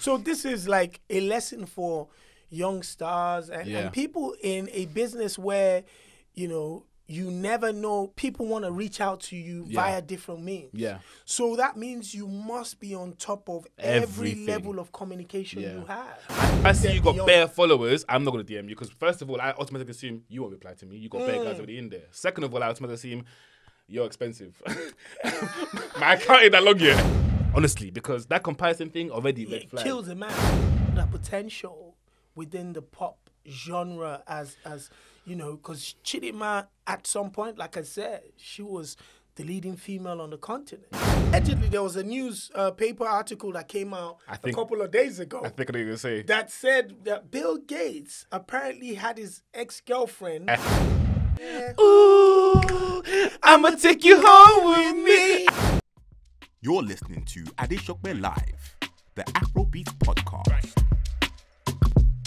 So this is like a lesson for young stars and people in a business where, you know, you never know. People want to reach out to you via different means. Yeah. So that means you must be on top of every level of communication you have. I see you got bare followers. I'm not going to DM you because first of all, I automatically assume you won't reply to me. You got bare guys already in there. Second of all, I automatically assume you're expensive. My account ain't that long yet. Honestly, because that comparison thing already red flag. Kills a man. The potential within the pop genre as you know, because Chidima at some point, like I said, she was the leading female on the continent. Allegedly, there was a paper article that came out a couple of days ago. I think I know what you're going to say. That said that Bill Gates apparently had his ex-girlfriend. Ooh, I'ma take you home with me. You're listening to Adeshokwe Live, the Afrobeats Podcast. Right.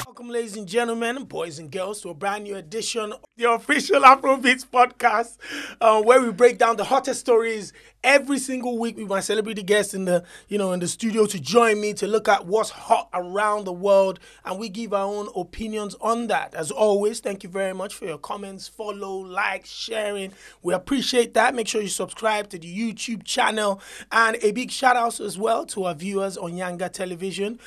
Welcome, ladies and gentlemen, boys and girls, to a brand new edition of the official Afrobeats Podcast, where we break down the hottest stories every single week with my celebrity guests in the studio to join me to look at what's hot around the world, and we give our own opinions on that. As always, thank you very much for your comments, follow, like, sharing. We appreciate that. Make sure you subscribe to the YouTube channel, and a big shout out as well to our viewers on Yanga Television.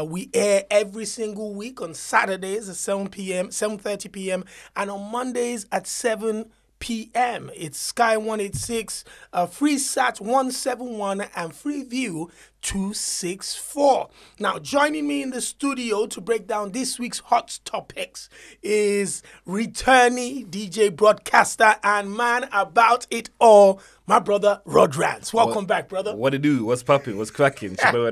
We air every single week on Saturdays at 7:30 p.m. and on Mondays at 7 p.m. It's Sky 186, Free Sat 171, and Free View 264. Now, joining me in the studio to break down this week's hot topics is returnee DJ broadcaster and man about it all, my brother Rod Rance. Welcome back, brother. What it do? What's popping? What's cracking? How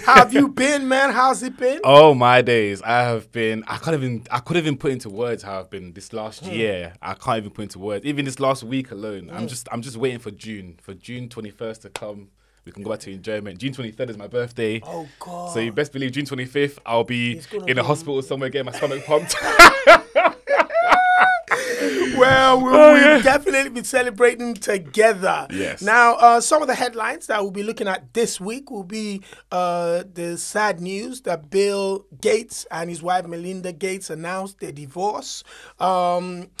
have you been, man? How's it been? Oh, my days. I couldn't even put into words how I've been this last year. I can't even put into words. Even this last week alone. I'm just waiting for June 21st to come. We can go back to enjoyment. June 23rd is my birthday. Oh, God. So you best believe June 25th, I'll be in a hospital somewhere getting my stomach pumped. Well, we'll definitely be celebrating together. Yes. Now, some of the headlines that we'll be looking at this week will be the sad news that Bill Gates and his wife Melinda Gates announced their divorce. Afro-pop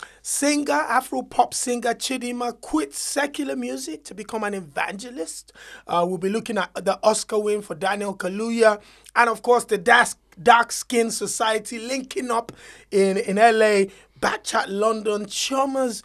singer Chidima quit secular music to become an evangelist. We'll be looking at the Oscar win for Daniel Kaluuya. And, of course, the Dark Skin Society linking up in L.A., Backchat London, Chiyoma's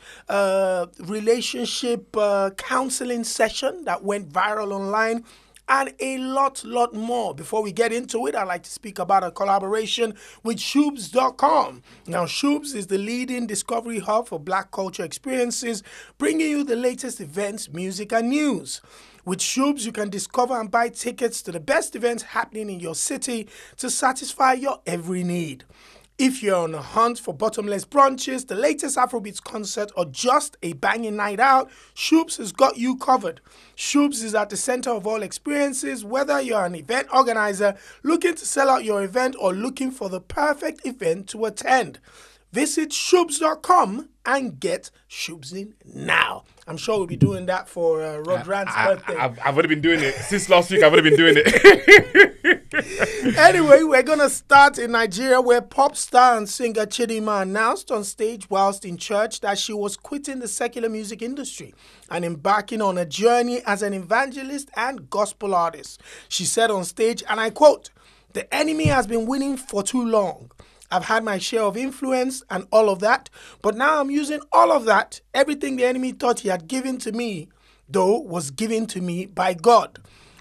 relationship counselling session that went viral online, and a lot more. Before we get into it, I'd like to speak about a collaboration with Shoobs.com. Now, Shoobs is the leading discovery hub for Black culture experiences, bringing you the latest events, music, and news. With Shoobs, you can discover and buy tickets to the best events happening in your city to satisfy your every need. If you're on a hunt for bottomless brunches, the latest Afrobeats concert, or just a banging night out, Shoobs has got you covered. Shoobs is at the center of all experiences, whether you're an event organizer looking to sell out your event or looking for the perfect event to attend. Visit Shoobs.com and get Shoobs in now. I'm sure we'll be doing that for Rod Rant's birthday. I've already been doing it. Since last week, I've already been doing it. Anyway, we're going to start in Nigeria, where pop star and singer Chidima announced on stage whilst in church that she was quitting the secular music industry and embarking on a journey as an evangelist and gospel artist. She said on stage, and I quote, "The enemy has been winning for too long. I've had my share of influence and all of that, but now I'm using all of that. Everything the enemy thought he had given to me, though, was given to me by God.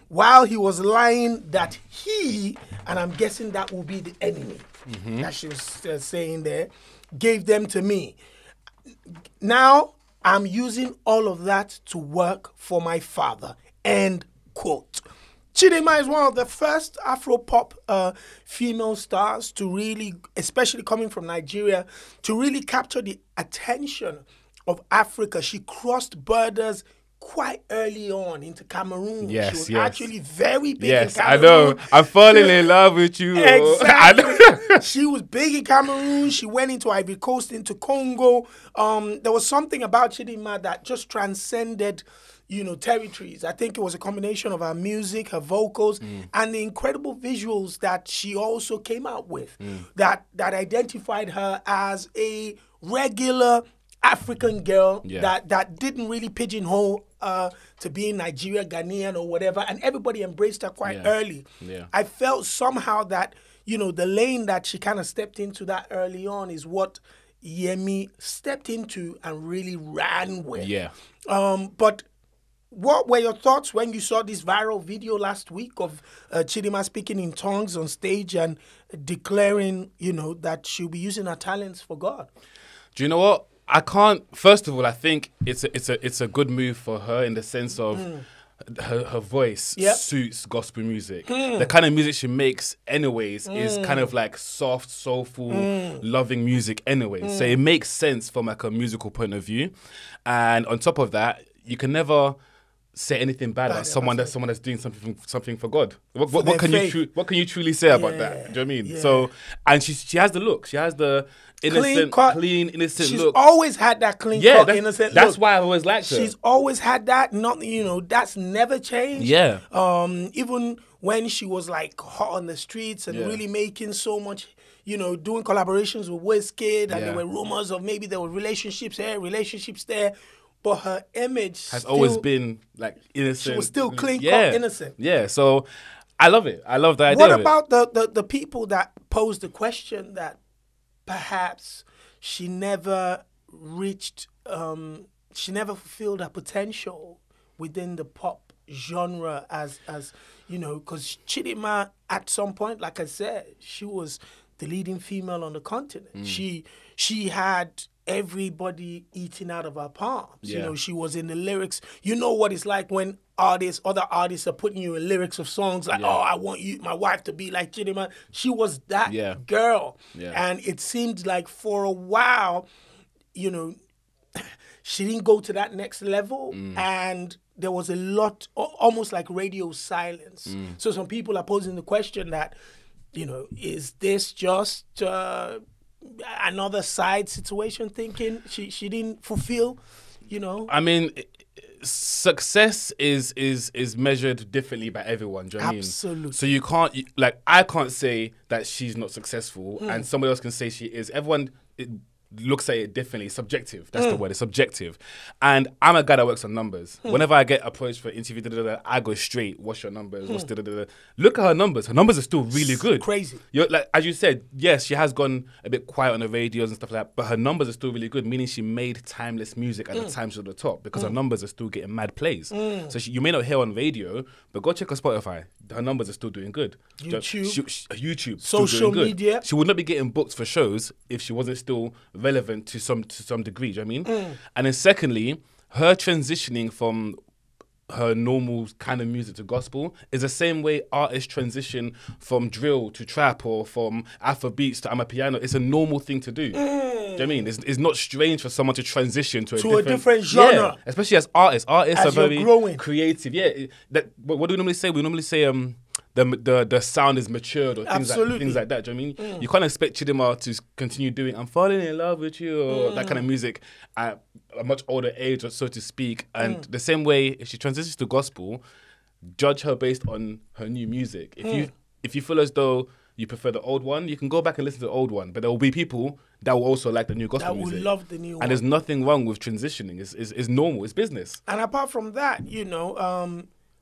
While he was lying that he," and I'm guessing that will be the enemy, that she was saying there, "gave them to me. Now I'm using all of that to work for my Father." End quote. Chidima is one of the first Afro-pop female stars to really, especially coming from Nigeria, to really capture the attention of Africa. She crossed borders quite early on into Cameroon. Yes, she was yes. actually very big Yes, in I Cameroon. know. I'm falling in love with you. Exactly. She was big in Cameroon. She went into Ivory Coast, into Congo. There was something about Chidima that just transcended, territories. I think it was a combination of her music, her vocals, and the incredible visuals that she also came out with that identified her as a regular African girl that didn't really pigeonhole to being Nigerian, Ghanaian, or whatever, and everybody embraced her quite early. Yeah. I felt somehow that, the lane that she kind of stepped into that early on is what Yemi stepped into and really ran with. Yeah. But what were your thoughts when you saw this viral video last week of Chidima speaking in tongues on stage and declaring, that she'll be using her talents for God? Do you know what? I can't. First of all, I think it's a good move for her in the sense of her voice suits gospel music. The kind of music she makes, anyways, is kind of like soft, soulful, loving music, anyways. So it makes sense from like a musical point of view. And on top of that, you can never say anything bad about someone that's doing something for God. What can you truly say about that? Do you know what I mean? Yeah. So, and she has the look. She has the innocent, clean, innocent She's look. always had that clean cut, innocent look. That's why I always liked her. She's always had that. Not that's never changed. Yeah. Even when she was like hot on the streets and really making so much, doing collaborations with Wizkid, and there were rumors of maybe there were relationships here, relationships there. But her image has always been like innocent. She was still clean cut, innocent. Yeah, so I love it. I love the idea. What about the people that posed the question that perhaps she never reached, she never fulfilled her potential within the pop genre as because Chidima at some point, like I said, she was the leading female on the continent. She had everybody eating out of her palms. She was in the lyrics. You know what it's like when other artists are putting you in lyrics of songs like, oh, I want my wife to be like Chidima. She was that girl. Yeah. And it seemed like for a while, she didn't go to that next level. And there was a lot, almost like radio silence. So some people are posing the question that, is this just another side situation, thinking she didn't fulfill, I mean, success is measured differently by everyone. Do you know what I mean? Absolutely. So you can't, I can't say that she's not successful and somebody else can say she is. Everyone looks at it differently. It's subjective. That's the word. It's subjective. And I'm a guy that works on numbers. Whenever I get approached for an interview, I go straight, what's your numbers? What's Look at her numbers. Her numbers are still really good. Crazy. Like, as you said, yes, she has gone a bit quiet on the radios and stuff like that, but her numbers are still really good, meaning she made timeless music at the time she was at the top because her numbers are still getting mad plays. So you may not hear on radio, but go check her Spotify. Her numbers are still doing good. YouTube, social media. She would not be getting booked for shows if she wasn't still relevant to some degree. Do you know what I mean? And then secondly, her transitioning from her normal kind of music to gospel is the same way artists transition from drill to trap or from Afrobeats to Amapiano. It's a normal thing to do. Do you know what I mean? It's not strange for someone to transition to a different genre. Yeah, especially as artists. Artists are very creative. Yeah. What do we normally say? We normally say the sound is matured or things like that. Do you know what I mean? You can't expect Chidima to continue doing I'm falling in love with you or that kind of music at a much older age, or so to speak. And the same way, if she transitions to gospel, judge her based on her new music. If you feel as though you prefer the old one, you can go back and listen to the old one. But there will be people that will also like the new gospel music. That will love the new one. And there's nothing wrong with transitioning. It's normal. It's business. And apart from that,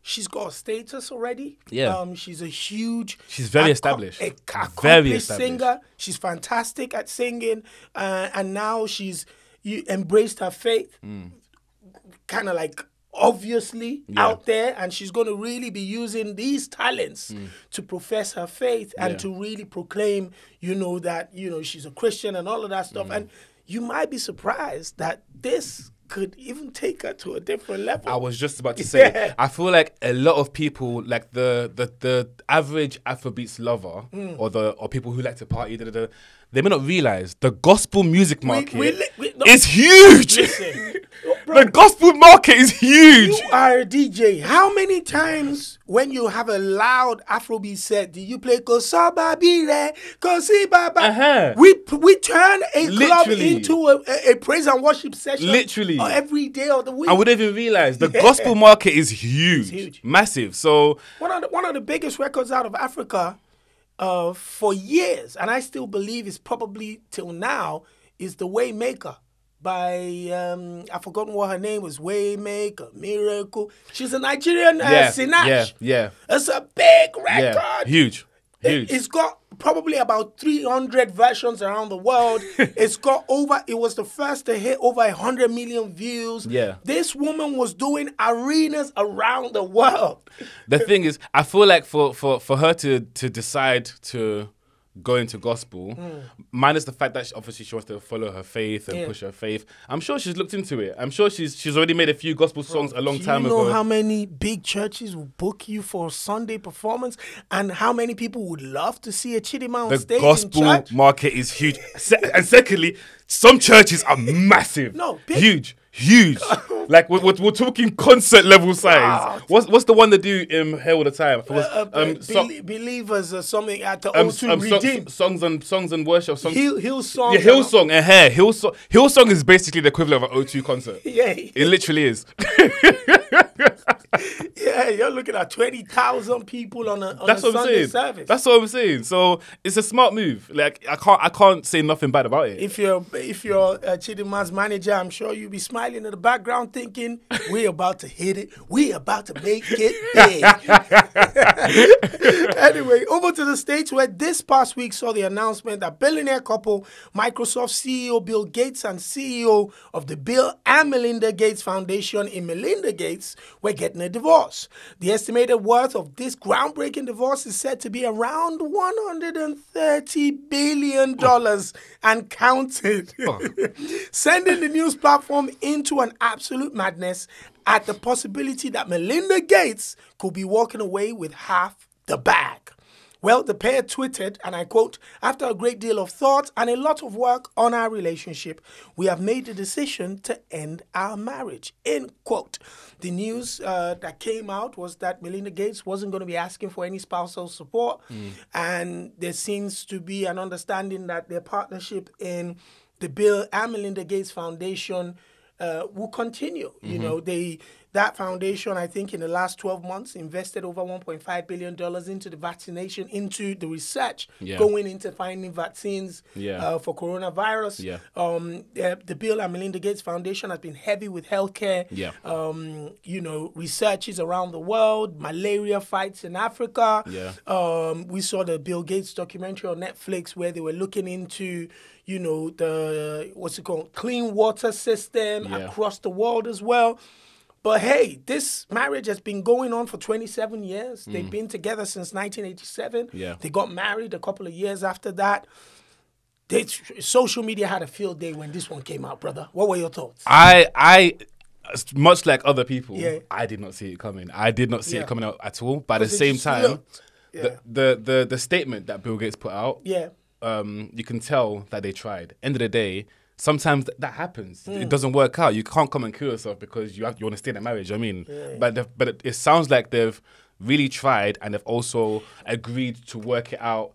she's got a status already. Yeah. She's a huge... She's very established. Accomplished singer. She's fantastic at singing. And now she's embraced her faith. Kind of like obviously out there. And she's going to really be using these talents to profess her faith and to really proclaim, that, she's a Christian and all of that stuff. And you might be surprised that this could even take her to a different level. I was just about to say, I feel like a lot of people, like the average Afrobeats lover or people who like to party, they may not realize the gospel music market no, is huge. Listen, bro, The gospel market is huge. you are a DJ. How many times when you have a loud Afrobeat set do you play Kosaba Bire, Kosi Baba? Uh-huh. We turn a club Literally. into a praise and worship session. Literally. Every day of the week. And we don't even realize the gospel market is huge. huge. Massive. So One of the biggest records out of Africa for years, and I still believe it's probably till now, is The Waymaker by, I've forgotten what her name was, Waymaker, Miracle. She's a Nigerian Sinach. Yeah. It's a big record. Yeah. Huge. It's got probably about 300 versions around the world. It was the first to hit over 100 million views. Yeah. This woman was doing arenas around the world. The thing is, I feel like for her to decide to go into gospel, minus the fact that she wants to follow her faith and push her faith, I'm sure she's looked into it. I'm sure she's already made a few gospel songs a long time ago. Do you know how many big churches will book you for a Sunday performance, and how many people would love to see a Chidima on The stage in gospel church? market is huge. And secondly, some churches are massive. No, big. Huge. Like we're talking concert level size. Wow. What's the one they do here all the time? Believers or something at the O2 Redeem. Songs and worship. Hillsong. Yeah, Hillsong. Hillsong is basically the equivalent of an O2 concert. Yeah. It literally is. Yeah, you're looking at 20,000 people on a That's what I'm Sunday saying. service. That's what I'm saying. So it's a smart move. Like I can't say nothing bad about it. If you're Chidima's manager, I'm sure you'll be smiling in the background thinking, we're about to hit it. We're about to make it big. Anyway, over to the States, where this past week saw the announcement that billionaire couple, Microsoft CEO Bill Gates and CEO of the Bill and Melinda Gates Foundation in Melinda Gates, were getting a divorce. The estimated worth of this groundbreaking divorce is said to be around $130 billion and counting, sending the news platform into an absolute madness at the possibility that Melinda Gates could be walking away with half the bag. Well, the pair tweeted, and I quote, "After a great deal of thought and a lot of work on our relationship, we have made the decision to end our marriage," end quote. The news that came out was that Melinda Gates wasn't going to be asking for any spousal support, and there seems to be an understanding that their partnership in the Bill and Melinda Gates Foundation will continue. You know, that foundation, I think, in the last 12 months, invested over $1.5 billion into the vaccination, into the research, going into finding vaccines for coronavirus. The Bill and Melinda Gates Foundation has been heavy with healthcare, researches around the world, malaria fights in Africa. We saw the Bill Gates documentary on Netflix where they were looking into the clean water system across the world as well. But hey, this marriage has been going on for 27 years. They've been together since 1987. They got married a couple of years after that. Social media had a field day when this one came out, brother. What were your thoughts? I much like other people, I did not see it coming. I did not see it coming out at all. But at the same time, the statement that Bill Gates put out, you can tell that they tried. End of the day, sometimes that happens. It doesn't work out. You can't come and kill yourself because you want to stay in a marriage. I mean, but it sounds like they've really tried and they've also agreed to work it out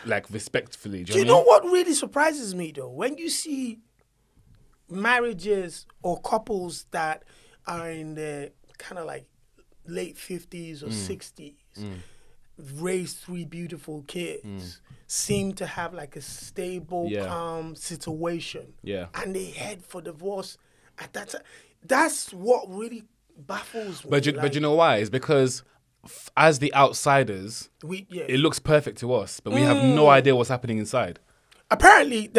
like respectfully. Do you know what really surprises me though? When you see marriages or couples that are in their kind of like late 50s or 60s, raised 3 beautiful kids, seem to have like a stable, calm situation, and they head for divorce at that time. That's what really baffles me. But you know why? It's because as the outsiders, it looks perfect to us, but we have no idea what's happening inside. Apparently,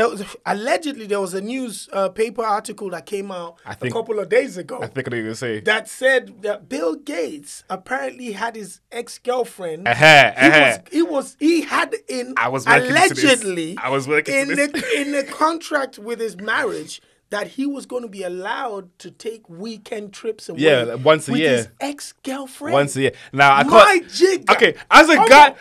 allegedly there was a news paper article that came out a couple of days ago. I think I was going to say that said that Bill Gates apparently had his ex-girlfriend. He had in I was working allegedly I was working in the contract with his marriage that he was going to be allowed to take weekend trips away. Yeah, like once a with year. his ex-girlfriend. Once a year. Now I My can't. jigger. Okay, as a guy,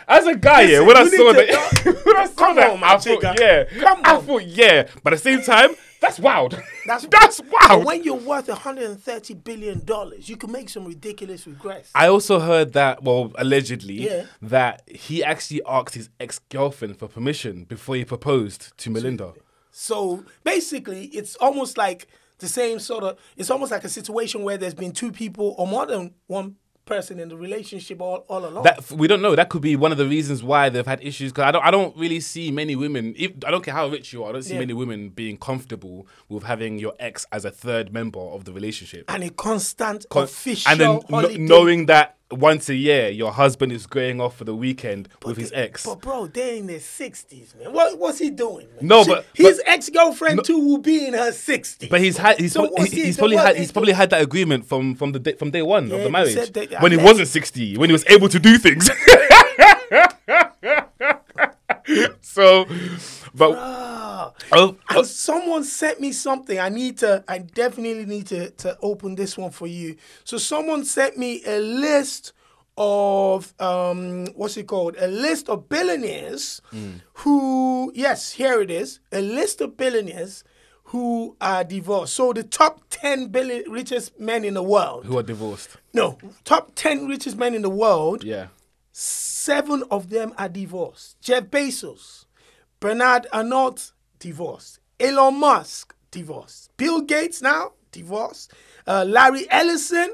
yeah. Listen, When I you saw need to that, when I saw Come that, on, my I thought, jigger. yeah. Come I on. thought, yeah. But at the same time, that's wild. That's wild. But when you're worth $130 billion, you can make some ridiculous regrets. I also heard that, well, allegedly, Yeah. that he actually asked his ex-girlfriend for permission before he proposed to Melinda. So basically, it's almost like the same sort of. It's almost like a situation where there's been two people or more than one person in the relationship all along. That we don't know. That could be one of the reasons why they've had issues. Because I don't really see many women. I don't care how rich you are. I don't see many women being comfortable with having your ex as a third member of the relationship. And a constant official and then holiday. knowing that once a year your husband is going off for the weekend with his ex. But bro, they're in their 60s, man. What's he doing, man? No, but his ex-girlfriend too will be in her 60s. But he's probably had that agreement from day one of the marriage when he wasn't 60, when he was able to do things. So, but and someone sent me something. I definitely need to open this one for you. So someone sent me a list of what's it called? A list of billionaires who, yes, here it is. A list of billionaires who are divorced. So the top 10 richest men in the world. Who are divorced? No, top 10 richest men in the world. Yeah. 7 of them are divorced. Jeff Bezos, Bernard Arnault, divorced. Elon Musk, divorced. Bill Gates now, divorced. Larry Ellison,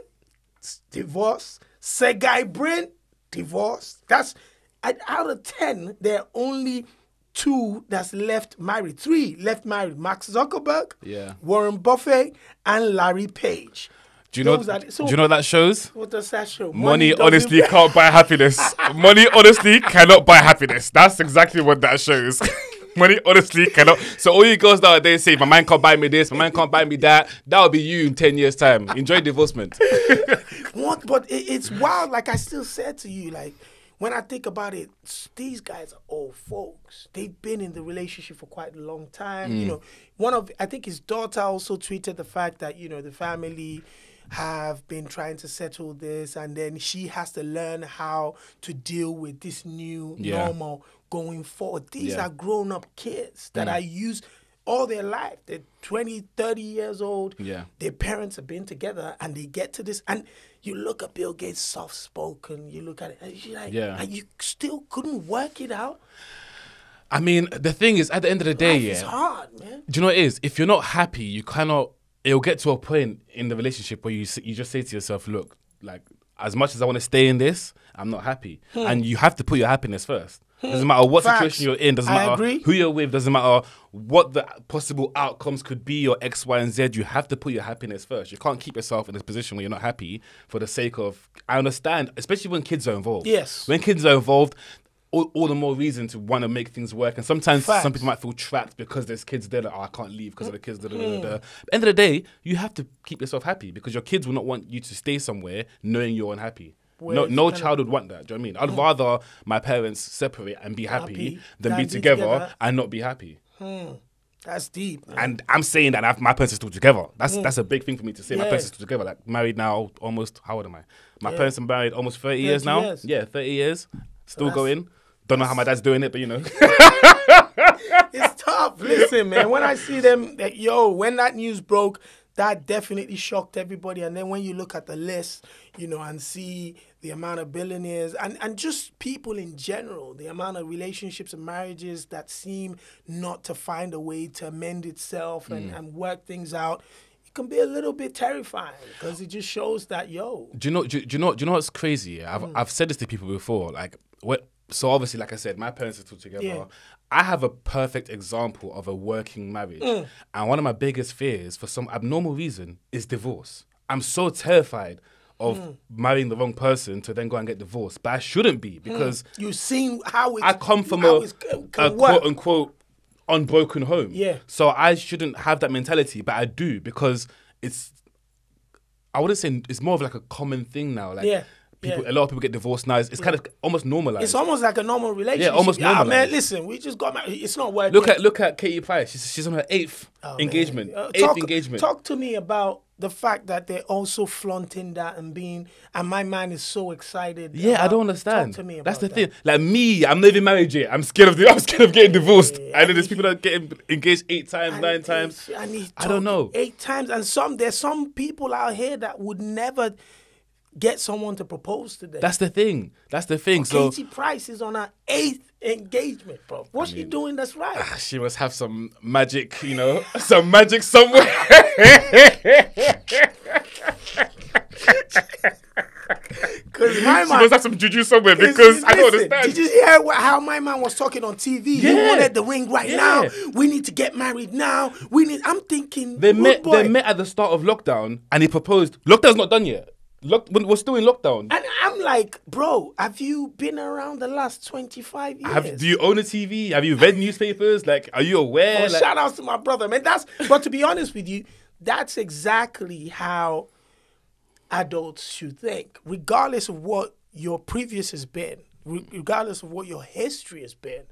divorced. Sergey Brin, divorced. That's out of 10. There are only 2 that's left married. 3 left married. Mark Zuckerberg, Warren Buffett, and Larry Page. Do you know what that shows? What does that show? Money honestly can't buy happiness. Money honestly cannot buy happiness. That's exactly what that shows. Money honestly cannot. So all you girls nowadays say, my man can't buy me this, my man can't buy me that. That'll be you in 10 years' time. Enjoy divorcement. What? But it's wild. Like I still said to you, like, when I think about it, these guys are old folks. They've been in the relationship for quite a long time. You know, I think his daughter also tweeted the fact that, you know, the family have been trying to settle this, and then she has to learn how to deal with this new normal going forward. These are grown-up kids that are used all their life. They're 20, 30 years old. Yeah. Their parents have been together, and they get to this. And you look at Bill Gates, soft-spoken. You look at it, and you're like, and you still couldn't work it out? I mean, the thing is, at the end of the day, it's hard, man. Do you know what it is? If you're not happy, you cannot... It'll get to a point in the relationship where you just say to yourself, look, like, as much as I want to stay in this, I'm not happy. And you have to put your happiness first. Doesn't matter what situation you're in, doesn't matter who you're with, doesn't matter what the possible outcomes could be or X, Y, and Z. You have to put your happiness first. You can't keep yourself in a position where you're not happy for the sake of... I understand, especially when kids are involved. Yes. When kids are involved... All the more reason to want to make things work. And sometimes some people might feel trapped because there's kids there that, I can't leave because of the kids. At the end of the day, you have to keep yourself happy because your kids will not want you to stay somewhere knowing you're unhappy. No child would want that. Do you know what I mean? I'd rather my parents separate and be happy than be together and not be happy. That's deep, man. And I'm saying that my parents are still together. That's a big thing for me to say. My parents are still together. Like, married now almost, how old am I? My parents are married almost 30 years now. Years. Yeah, 30 years. Still going. Don't know how my dad's doing it, but you know. It's tough. Listen, man, when I see them, like, when that news broke, that definitely shocked everybody. And then when you look at the list, you know, and see the amount of billionaires and just people in general, the amount of relationships and marriages that seem not to find a way to amend itself and work things out, it can be a little bit terrifying because it just shows that, Do you know what's crazy? I've said this to people before, like, so obviously, like I said, my parents are still together. Yeah. I have a perfect example of a working marriage. And one of my biggest fears, for some abnormal reason, is divorce. I'm so terrified of marrying the wrong person to then go and get divorced. But I shouldn't be because... You've seen how I come from a quote-unquote unbroken home. Yeah. So I shouldn't have that mentality, but I do because it's... I wouldn't say... It's more of like a common thing now. Like, People, a lot of people get divorced now. It's kind of almost normalized. It's almost like a normal relationship. Yeah, almost normalized. Man, listen, we just got married. It's not working. Look at Katie Price. She's on her 8th engagement. Eighth engagement. Talk to me about the fact that they're also flaunting that and my man is so excited. Yeah, I don't understand. Talk to me about That's the that. thing. Like me, I'm not even married yet. I'm scared of getting divorced. And then there's people that are getting engaged 8 times, 9 times. I don't know. 8 times, and there's some people out here that would never get someone to propose to them. That's the thing. So Katie Price is on her 8th engagement, bro. What's she doing that's right? She must have some magic, some magic somewhere. Because my She man must have some juju somewhere because I don't understand. Did you hear how my man was talking on TV? He wanted the ring right now. We need to get married now. I'm thinking They met at the start of lockdown and he proposed. Lockdown's not done yet. We're still in lockdown. And I'm like, bro, have you been around the last 25 years? Do you own a TV? Have you read newspapers? Like, are you aware? Well, shout outs to my brother, man. But to be honest with you, that's exactly how adults should think, regardless of what your previous has been, regardless of what your history has been.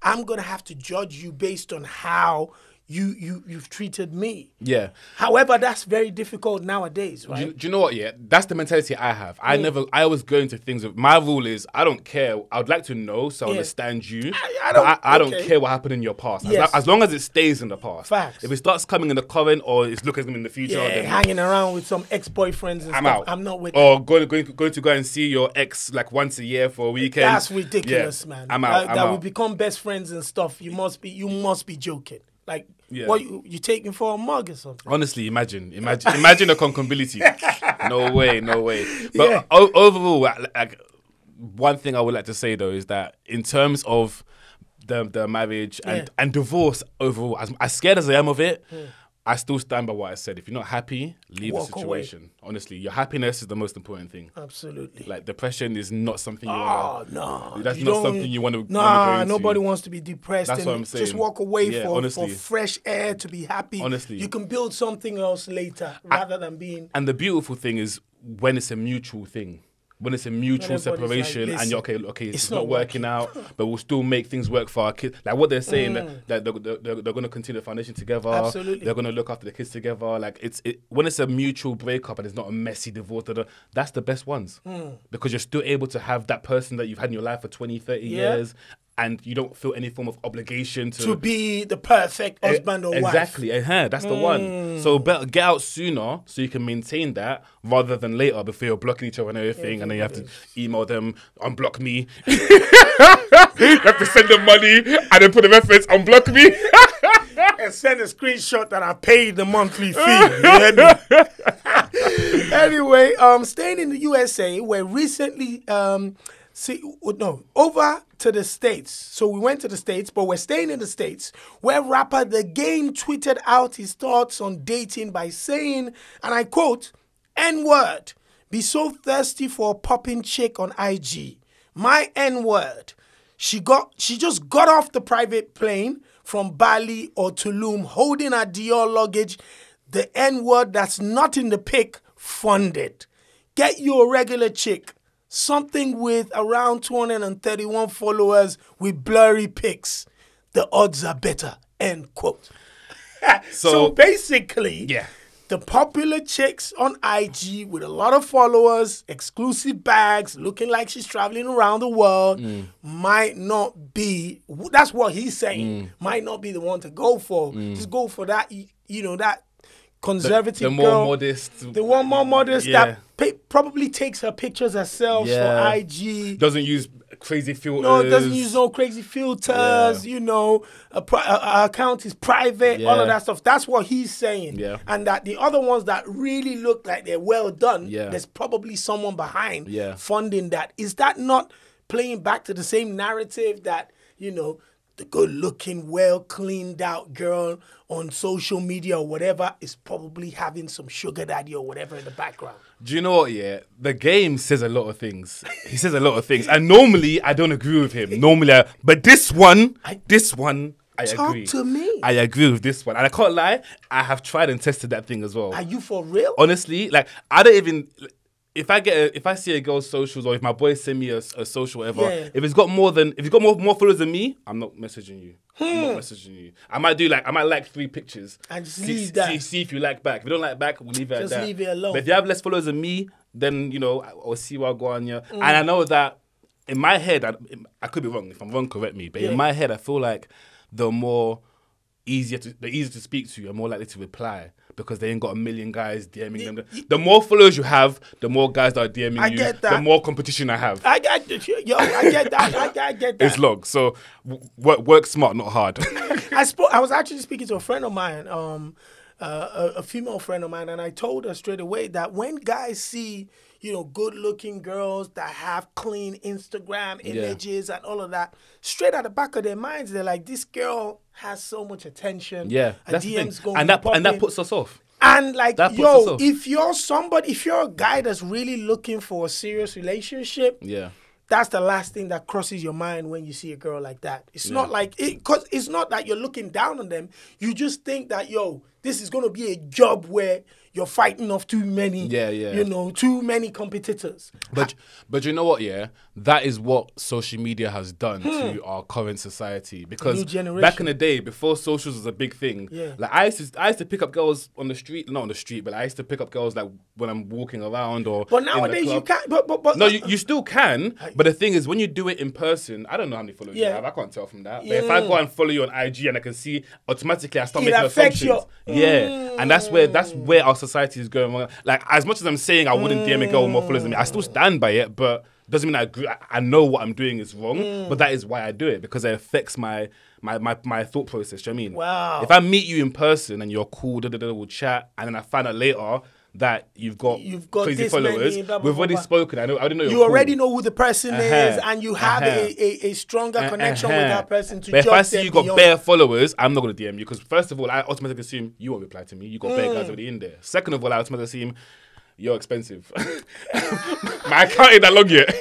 I'm gonna have to judge you based on how you've treated me. Yeah. However, that's very difficult nowadays, right? Do you know what? Yeah, that's the mentality I have. I always go into things with my rule is I don't care. I'd like to know so I understand you. I don't care what happened in your past. As long as it stays in the past. Facts. If it starts coming in the current or it's looking in the future, then hanging around with some ex-boyfriends and I'm stuff. out. I'm not with or going to go and see your ex like once a year for a weekend. That's ridiculous, man. I'm out. That we become best friends and stuff. You must be joking. Like, what you taking for a mug or something? Honestly, imagine the concombility. No way. But overall, like, one thing I would like to say though is that in terms of the marriage and divorce overall, as scared as I am of it, I still stand by what I said. If you're not happy, leave the situation. Away. Honestly, your happiness is the most important thing. Absolutely. Like, depression is not something you want to... no. That's not something you want to go into. Nobody wants to be depressed. That's what I'm saying. Just walk away for fresh air, to be happy. Honestly. You can build something else later rather than being... And the beautiful thing is when it's a mutual thing. When it's a mutual separation and you're okay, it's not working out, but we'll still make things work for our kids. Like what they're saying, that they're going to continue the foundation together. Absolutely. They're going to look after the kids together. Like when it's a mutual breakup and it's not a messy divorce, that's the best ones. Because you're still able to have that person that you've had in your life for 20, 30 years. And you don't feel any form of obligation to be the perfect husband or wife. Exactly, that's the one. So better get out sooner so you can maintain that rather than later before you're blocking each other and everything, and then you have to email them, unblock me. You have to send them money and then put the reference, unblock me. And send a screenshot that I paid the monthly fee. Anyway, staying in the USA, where recently... over to the States. So we went to the States, but we're staying in the States, where rapper The Game tweeted out his thoughts on dating by saying, and I quote, N-word, be so thirsty for a popping chick on IG. My N-word. She just got off the private plane from Bali or Tulum holding her Dior luggage. The N-word that's not in the pic, funded. Get you a regular chick. Something with around 231 followers with blurry pics. The odds are better. End quote. So basically, the popular chicks on IG with a lot of followers, exclusive bags, looking like she's traveling around the world, might not be, that's what he's saying, might not be the one to go for. Just go for that, that conservative the more girl, modest. the one more modest that probably takes her pictures herself for IG. Doesn't use crazy filters. No, doesn't use no crazy filters. Her account is private. All of that stuff. That's what he's saying. Yeah. And that the other ones that really look like they're well done, there's probably someone behind funding that. Is that not playing back to the same narrative that, the good-looking, well-cleaned-out girl on social media or whatever is probably having some sugar daddy or whatever in the background? Do you know what, The Game says a lot of things. He says a lot of things. And normally, I don't agree with him. But this one, I agree. Talk to me. I agree with this one. And I can't lie, I have tried and tested that thing as well. Are you for real? Honestly, like, I don't even... if I see a girl's socials or if my boys send me a social whatever, Yeah. if you got more followers than me, I'm not messaging you. I'm not messaging you. I might like 3 pictures And just leave that. See if you like back. If you don't like back, we'll leave it Just at that. leave it alone. But if you have less followers than me, then I'll see what I go on here. And I know that in my head, I could be wrong. If I'm wrong, correct me. But in my head, I feel like the easier to speak to, you're more likely to reply because they ain't got a million guys DMing them. The more followers you have, the more guys that are DMing you. Get that. The more competition I have. I get that. I get that. It's long. So work smart, not hard. I was actually speaking to a friend of mine, a female friend of mine, and I told her straight away that when guys see, good-looking girls that have clean Instagram images and all of that, straight at the back of their minds, they're like, this girl has so much attention. Yeah, her that's DMs the going thing. And that puts us off. And like, That puts us off. if you're a guy that's really looking for a serious relationship, Yeah. that's the last thing that crosses your mind when you see a girl like that. It's not like because it's not that you're looking down on them. You just think that this is gonna be a job where you're fighting off too many, too many competitors. But you know what? Yeah, that is what social media has done to our current society. Because New generation. back in the day, before socials was a big thing, like I used to pick up girls on the street, not on the street, but I used to pick up girls like when I'm walking around or. But in the nowadays you club. can't. But No, you still can, but the thing is, when you do it in person, I don't know how many followers you have. I can't tell from that. But if I go and follow you on IG and I can see, automatically I start making assumptions. And that's where our society is going wrong. Like, as much as I'm saying I wouldn't DM a girl with more followers than me, I still stand by it, but doesn't mean I agree. I know what I'm doing is wrong, but that is why I do it, because it affects my thought process. Do you know what I mean? Wow. If I meet you in person and you're cool, we'll chat, and then I find out later that you've got crazy this followers. many, blah, blah, We've blah, already blah. spoken. I didn't know you already know who the person is, and you have Uh-huh. a stronger connection with that person to But judge if I see them you got beyond. bare followers, I'm not going to DM you, because first of all, I automatically assume you won't reply to me. You got bare guys already in there. Second of all, I automatically assume you're expensive. My account ain't that long yet.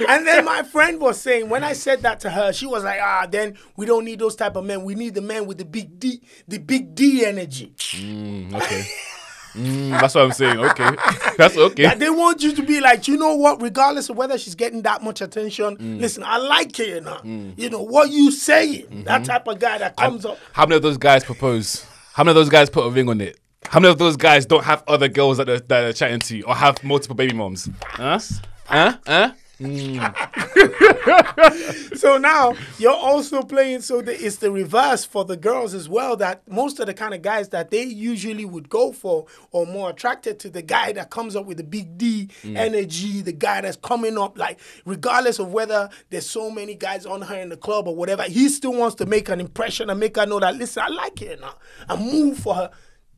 And then my friend was saying, when I said that to her, she was like, then we don't need those type of men. We need the men with the big D energy. Okay. That's what I'm saying. Okay. That's okay. That they want you to be like, you know what, regardless of whether she's getting that much attention, listen, I like her, You know, what you saying, that type of guy that comes up. How many of those guys propose? How many of those guys put a ring on it? How many of those guys don't have other girls that they're chatting to or have multiple baby moms? So now you're also playing, it's the reverse for the girls as well, that most of the kind of guys that they usually would go for or more attracted to the guy that comes up with the big D energy, the guy that's coming up, like regardless of whether there's so many guys on her in the club or whatever, he still wants to make an impression and make her know that, listen, I like her now, and move for her.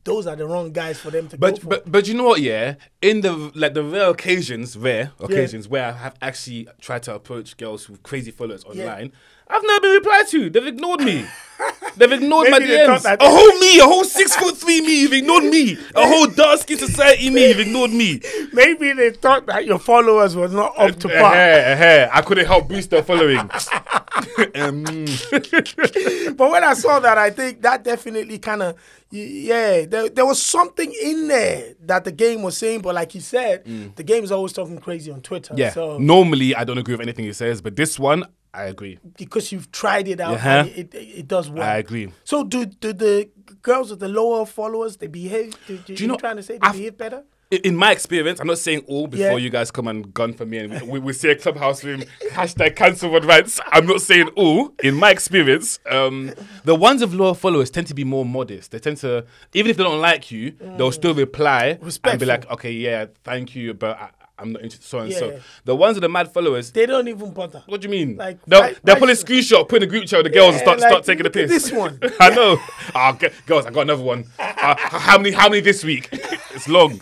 Those are the wrong guys for them to go for. But you know what, yeah? In the rare occasions where I have actually tried to approach girls with crazy followers online, I've never been replied to. They've ignored me. They've ignored my DMs. A whole 6'3" me, you've ignored me. A whole dark-skinned society me, you've ignored me. Maybe they thought that your followers were not up to par. I couldn't help boost their following. But when I saw that, I think that definitely kind of, there was something in there that the game was saying. But like you said, the game is always talking crazy on Twitter. Yeah. So Normally, I don't agree with anything he says, but this one, I agree. Because you've tried it out, and it does work. I agree. So do the girls with the lower followers, they behave? Do you know, trying to say they behave better? In my experience, I'm not saying all before you guys come and gun for me and we see a clubhouse room, #cancel advance. I'm not saying all. In my experience, the ones with lower followers tend to be more modest. They tend to, even if they don't like you, they'll still reply and be like, okay, yeah, thank you, but I'm not into so and so. The ones with the mad followers, they don't even bother. What do you mean? Like, they'll pull a screenshot, put in a group chat with the girls and start taking the piss. This one. I know. Girls, I got another one. How many this week? It's long.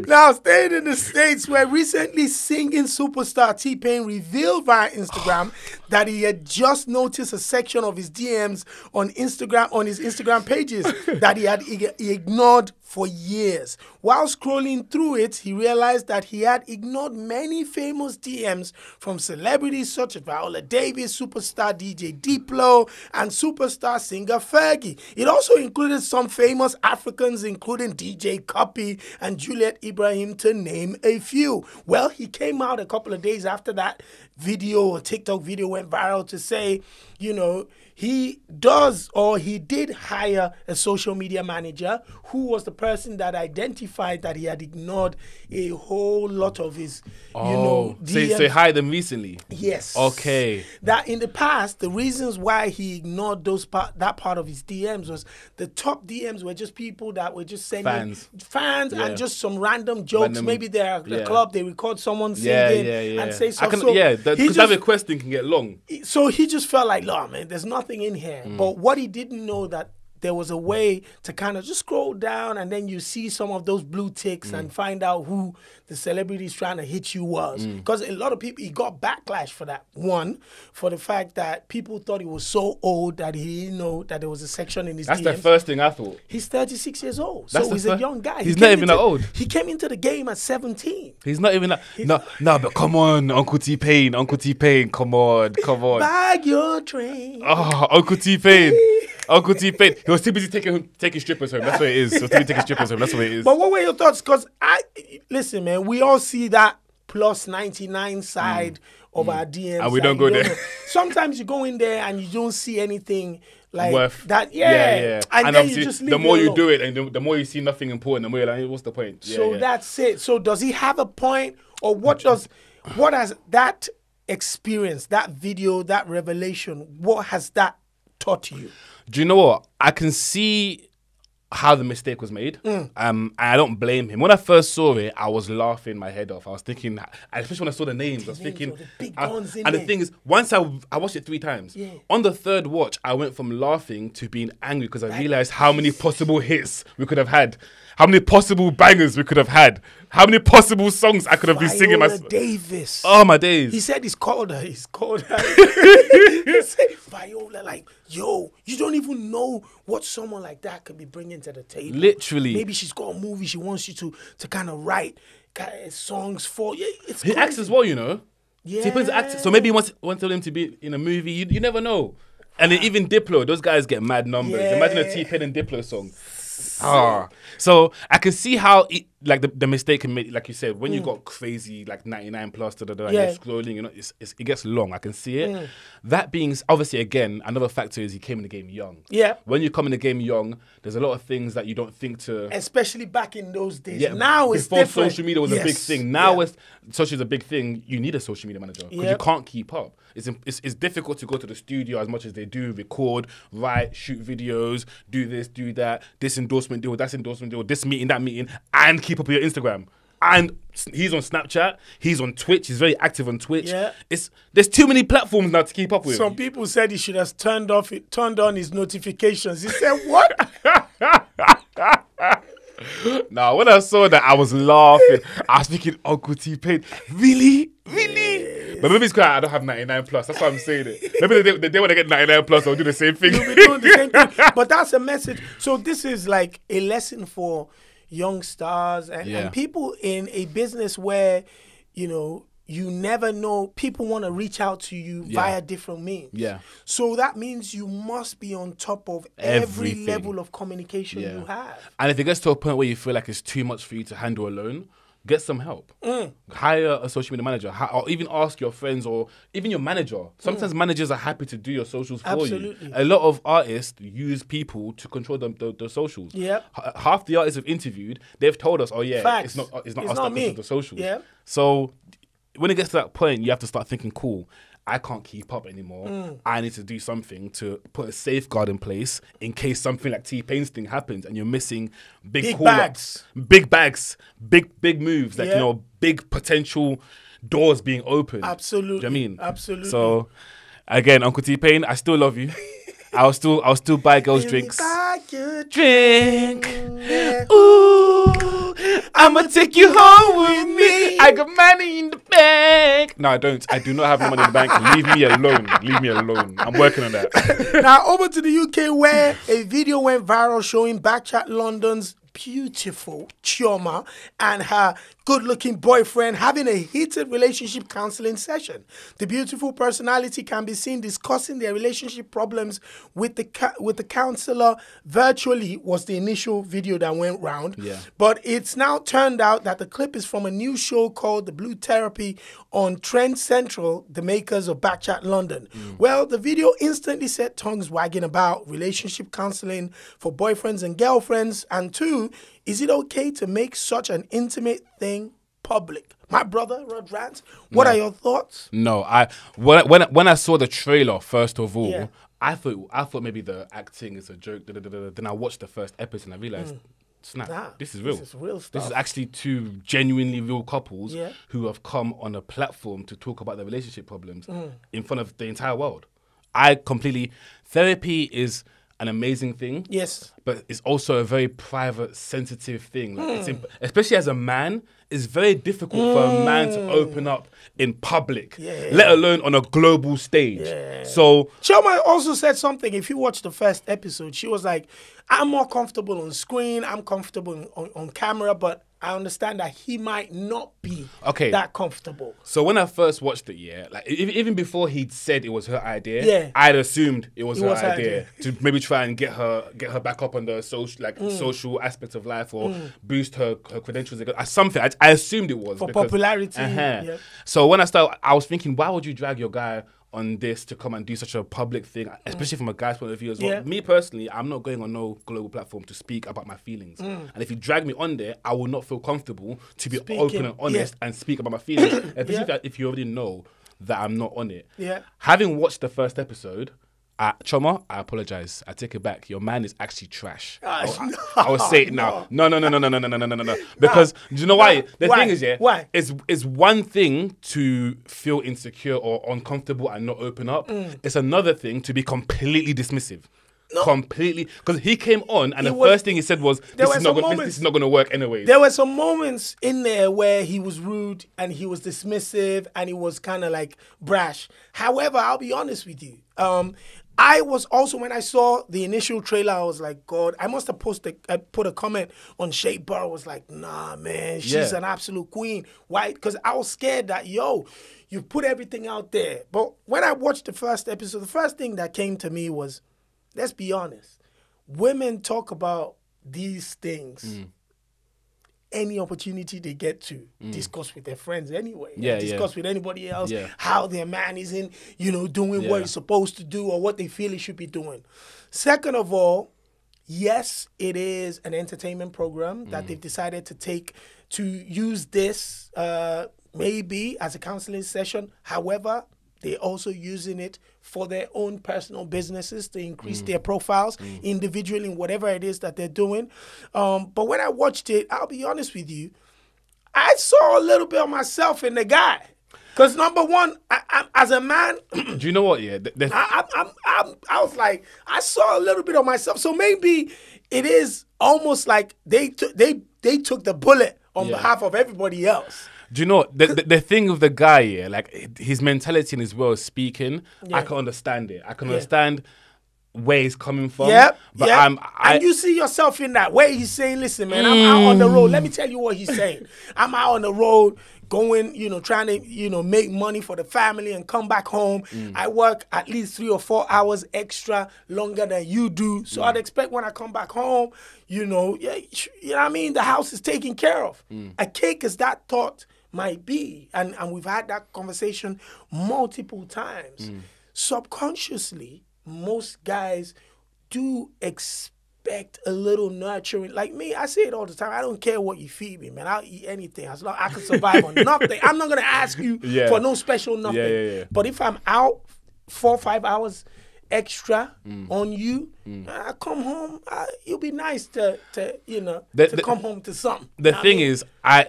Now, staying in the States, where recently singing superstar T-Pain revealed via Instagram that he had just noticed a section of his DMs on his Instagram pages that he had ignored for years. While scrolling through it, he realized that he had ignored many famous DMs from celebrities such as Viola Davis, superstar DJ Diplo, and superstar singer Fergie. It also included some famous Africans, including DJ Cuppy and Juliet Ibrahim, to name a few. Well, he came out a couple of days after that video, a TikTok video went viral, to say, he did hire a social media manager who was the person that identified that he had ignored a whole lot of his, DMs. So he hired them recently? Yes. Okay. That in the past, the reasons why he ignored that part of his DMs was the top DMs were just people that were just sending fans and just some random jokes. Maybe they're at a club, they record someone singing and say something. Because that requesting can get long. So he just felt like, "Look, man, there's nothing in here." But what he didn't know that there was a way to kind of just scroll down and then you see some of those blue ticks and find out who the celebrity is trying to hit you was. Because a lot of people, he got backlash for that. One, for the fact that people thought he was so old that he didn't know that there was a section in his That's DMs. the first thing I thought. He's 36 years old. So he's a young guy. He's not even that old. He came into the game at 17. He's not even that. No, but come on, Uncle T-Pain, come on. Bag your train. Oh, Uncle T-Pain. Uncle T-Pain. He was too busy taking strippers home. That's what it is. He was too busy taking strippers home. That's what it is. But what were your thoughts? Because listen, man, we all see that plus 99 side of our DMs. And we don't go there. Sometimes you go in there and you don't see anything like worth that. Yeah. And then you just leave the more you alone. do it and the more you see nothing important, the more you're like, what's the point? That's it. So does he have a point? Or what has that experience, that video, that revelation, what has that taught you? Do you know what? I can see how the mistake was made. And I don't blame him. When I first saw it, I was laughing my head off. I was thinking, especially when I saw the names, I was thinking, the big guns in and there. the thing is, once I watched it 3 times. On the third watch, I went from laughing to being angry because I realized how many possible hits we could have had. How many possible bangers we could have had. How many possible songs I could have been singing myself. Davis. Oh, my days. He said he's called her. He said, Viola, like, yo, you don't even know what someone like that could be bringing to the table. Literally. Maybe she's got a movie she wants you to kind of write songs for. Yeah, it's he crazy. acts as well, you know. Yeah. T-Pain's acting. So maybe he wants him to be in a movie. You never know. And then even Diplo, those guys get mad numbers. Yeah. Imagine a T-Pain and Diplo song. So I can see how the mistake can make, like you said, when you got crazy like 99 plus and you're scrolling, it gets long. I can see it. That being obviously, again, another factor is he came in the game young. Yeah. When you come in the game young, there's a lot of things that you don't think to. Especially back in those days. Yeah, now it's before different. social media was a big thing. Now social is a big thing. You need a social media manager because you can't keep up. It's difficult to go to the studio as much as they do, record, write, shoot videos, do this, do that, this endorsement deal, that endorsement deal, this meeting, that meeting, and keep up with your Instagram. And he's on Snapchat, he's on Twitch, he's very active on Twitch. Yeah. There's too many platforms now to keep up with. Some people said he should have turned on his notifications. He said, what? Now, when I saw that, I was laughing. I was thinking, Uncle T-Pain, really? But maybe it's because I don't have 99 plus. That's why I'm saying it. Maybe they want to get 99 plus, I'll do the same thing. You'll be doing the same thing. But that's a message. So this is like a lesson for young stars and people in a business where, you never know. People want to reach out to you via different means. Yeah. So that means you must be on top of every level of communication you have. And if it gets to a point where you feel like it's too much for you to handle alone, get some help. Hire a social media manager, or even ask your friends or even your manager. Sometimes managers are happy to do your socials for you. A lot of artists use people to control the socials. Yep. Half the artists we've interviewed, they've told us, Facts. it's not us that control the socials. Yep. So when it gets to that point, you have to start thinking, cool, I can't keep up anymore. I need to do something to put a safeguard in place in case something like T-Pain's thing happens and you're missing big bags, big moves, like big potential doors being opened. Absolutely. Do you know what I mean? Absolutely. So again, Uncle T-Pain, I still love you. I'll still buy girls drinks. Buy your Drink. Ooh. I'ma take you home with me. I got money in the bank. No, I don't. I do not have money in the bank. Leave me alone. Leave me alone. I'm working on that. Now, over to the UK, where a video went viral showing Backchat London's beautiful Chioma and her good-looking boyfriend having a heated relationship counseling session. The beautiful personality can be seen discussing their relationship problems with the counselor virtually. Was the initial video that went round. Yeah. But it's now turned out that the clip is from a new show called The Blue Therapy on Trend Central, the makers of Backchat London. Well, the video instantly set tongues wagging about relationship counseling for boyfriends and girlfriends, and two, is it okay to make such an intimate thing public? My brother, Rod Rant, what are your thoughts? No, when I saw the trailer, first of all, Yeah. I thought maybe the acting is a joke. Then I watched the first episode and I realized, snap, Nah, this is real. This is real stuff. This is actually two genuinely real couples Yeah. who have come on a platform to talk about their relationship problems in front of the entire world. Therapy is an amazing thing. Yes. But it's also a very private, sensitive thing. Like especially as a man, it's very difficult for a man to open up in public, let alone on a global stage. Yeah. So Chioma also said something. If you watch the first episode, she was like, I'm more comfortable on screen, I'm comfortable on camera, but I understand that he might not be that comfortable. So when I first watched it, like even before he'd said it was her idea, Yeah. I'd assumed it was her idea to maybe try and get her back up on the social aspects of life or boost her credentials. Something I assumed it was For popularity. Yeah. So when I was thinking, why would you drag your guy on this to come and do such a public thing, especially from a guy's point of view as well? Yeah. Me personally, I'm not going on no global platform to speak about my feelings. And if you drag me on there, I will not feel comfortable to be open and honest and speak about my feelings, especially if you already know that I'm not on it. Yeah. Having watched the first episode, Choma, I apologize. I take it back. Your man is actually trash. I will say it now. No. Because do you know why? The thing is, Why? It's one thing to feel insecure or uncomfortable and not open up. It's another thing to be completely dismissive. Completely, because he came on and first thing he said was, this is not going to work anyway. There were some moments in there where he was rude and he was dismissive and he was kind of like brash. However, I'll be honest with you. I was also, when I saw the initial trailer, I was like, God, I must have put a comment on Shea Burr. Was like, nah, man, she's an absolute queen. Why? Because I was scared that, you put everything out there. But when I watched the first episode, the first thing that came to me was, let's be honest, women talk about these things any opportunity they get to discuss with their friends anyway. Discuss with anybody else how their man isn't, doing what he's supposed to do or what they feel he should be doing. Second of all, yes, it is an entertainment program that they've decided to use this maybe as a counseling session. However, they're also using it for their own personal businesses to increase their profiles individually in whatever it is that they're doing. But when I watched it, I'll be honest with you, I saw a little bit of myself in the guy. Because number one, I, as a man, do you know what? Yeah, I was like, I saw a little bit of myself. So maybe it is almost like they took the bullet on behalf of everybody else. Do you know the thing with the guy, like his mentality and his way of speaking, I can understand it. I can understand where he's coming from. But and you see yourself in that, where he's saying, listen, man, I'm out on the road. Let me tell you what he's saying. I'm out on the road going, trying to, make money for the family and come back home. I work at least 3 or 4 hours extra longer than you do. So I'd expect when I come back home, you know what I mean? The house is taken care of. A cake as that thought might be. And we've had that conversation multiple times. Subconsciously, most guys do expect a little nurturing. Like me, I say it all the time. I don't care what you feed me, man. I'll eat anything as long as I can survive on nothing. I'm not going to ask you for no special nothing. But if I'm out 4 or 5 hours extra on you, I come home, you'll be nice to come home to something. The thing is, I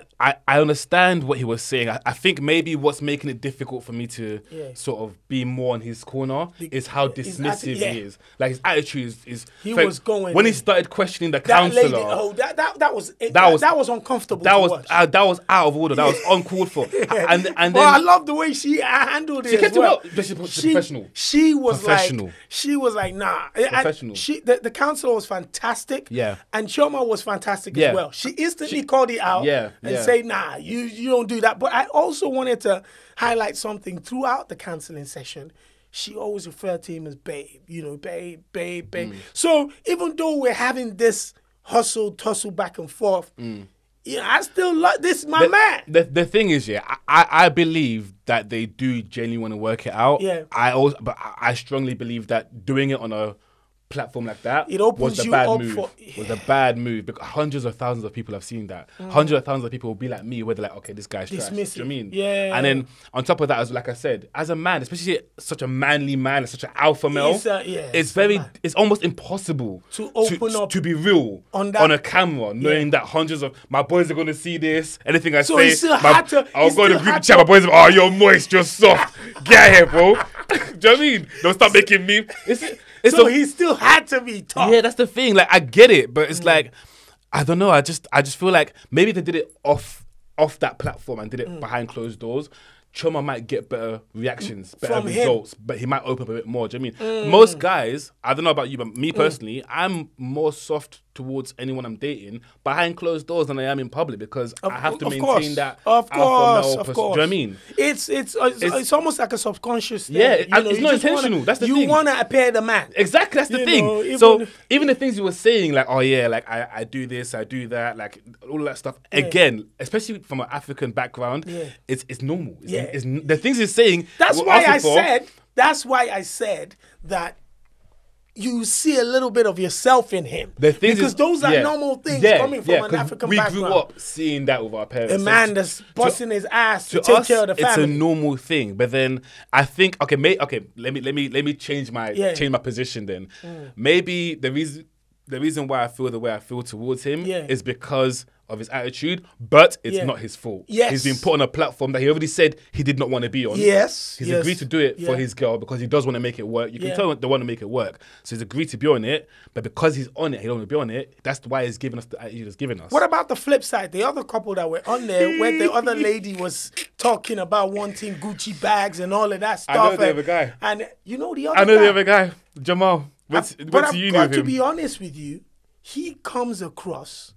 understand what he was saying. I think maybe what's making it difficult for me to sort of be more on his corner is how dismissive he is. Like his attitude is he was going when he started questioning the counselor. That was uncomfortable. That was out of order. That was uncalled for. And then I love the way she handled it. She kept as well. She's professional. She was Professional. like nah. Professional. The counselor was fantastic. Yeah. And Chioma was fantastic as well. She instantly called it out and said, nah, you don't do that. But I also wanted to highlight something throughout the counseling session. She always referred to him as babe, babe. So even though we're having this tussle back and forth, I still love this, man. The thing is, I believe that they do genuinely want to work it out. Yeah. I strongly believe that doing it on a platform like that was a bad move because hundreds of thousands of people have seen that. Hundreds of thousands of people will be like me, where they're like, okay, this guy's trash. Do you know what I mean? Yeah. And then on top of that, as like I said, as a man, especially such a manly man, such an alpha male, it's almost impossible to open up to be real on a camera, knowing that hundreds of my boys are going to see this. Anything I say, I'll go to the group chat. My boys, oh, you're moist, you're soft. Get here, bro. Do you know what I mean? Don't start making me. So he still had to be tough. Yeah, that's the thing. Like, I get it, but it's like, I don't know. I just feel like maybe they did it off that platform and did it behind closed doors. Chioma might get better reactions, better results, but he might open up a bit more. Do you know what I mean? Most guys, I don't know about you, but me personally, I'm more soft towards anyone I'm dating behind closed doors than I am in public because I have to maintain that alpha male. Do you know what I mean? It's almost like a subconscious thing. Yeah, it's not intentional. That's the thing. You want to appear the man. Exactly, that's the thing. So even the things you were saying, like, oh yeah, like I do this, I do that, like all that stuff. Again, especially from an African background, it's normal. The things he's saying. That's why I said that you see a little bit of yourself in him. Because those are normal things coming from an African background. We grew up seeing that with our parents. A man that's busting his ass to take care of the family. It's a normal thing. But then I think let me change my position then. Maybe the reason why I feel the way I feel towards him is because of his attitude, but it's not his fault. Yes. He's been put on a platform that he already said he did not want to be on. Yes. He's agreed to do it for his girl because he does want to make it work. You can tell they want to make it work. So he's agreed to be on it, but because he's on it, he don't want to be on it. That's why he's giving us the attitude he's giving us. What about the flip side? The other couple that were on there where the other lady was talking about wanting Gucci bags and all of that stuff. I know the other guy. And you know the other guy? I know the other guy, Jamal. But I've got to be honest with you, he comes across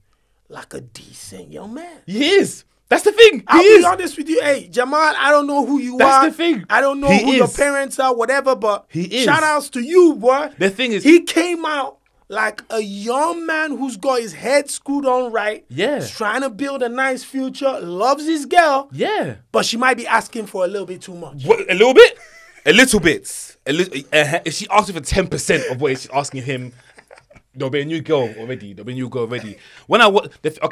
like a decent young man. He is. That's the thing. I'll be honest with you. Hey, Jamal, I don't know who you are. That's the thing. I don't know who your parents are, whatever, but he is. Shout outs to you, boy. The thing is, he came out like a young man who's got his head screwed on right. Yeah. He's trying to build a nice future, loves his girl. Yeah. But she might be asking for a little bit too much. What, a little bit? A little bit. If she asks for 10% of what she's asking him, there'll be a new girl already.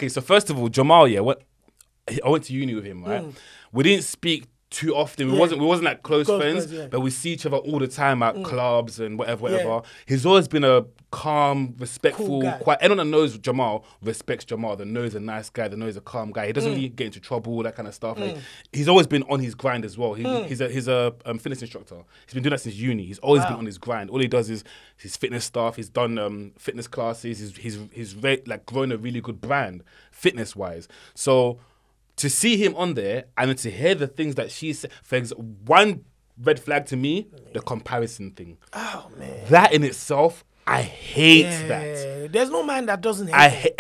So first of all, Jamal, I went to uni with him, right? We didn't speak too often. We wasn't like close friends, but we see each other all the time at clubs and whatever. Yeah. He's always been a calm, respectful, cool quiet. Anyone that knows Jamal respects Jamal. That knows a nice guy. That knows a calm guy. He doesn't really get into trouble, that kind of stuff. Like, he's always been on his grind as well. He's a fitness instructor. He's been doing that since uni. He's always been on his grind. All he does is his fitness stuff. He's done fitness classes. He's grown a really good brand fitness wise. So to see him on there and to hear the things that she said, for example, one red flag to me, the comparison thing. Oh man, that in itself, I hate that. There's no man that doesn't hate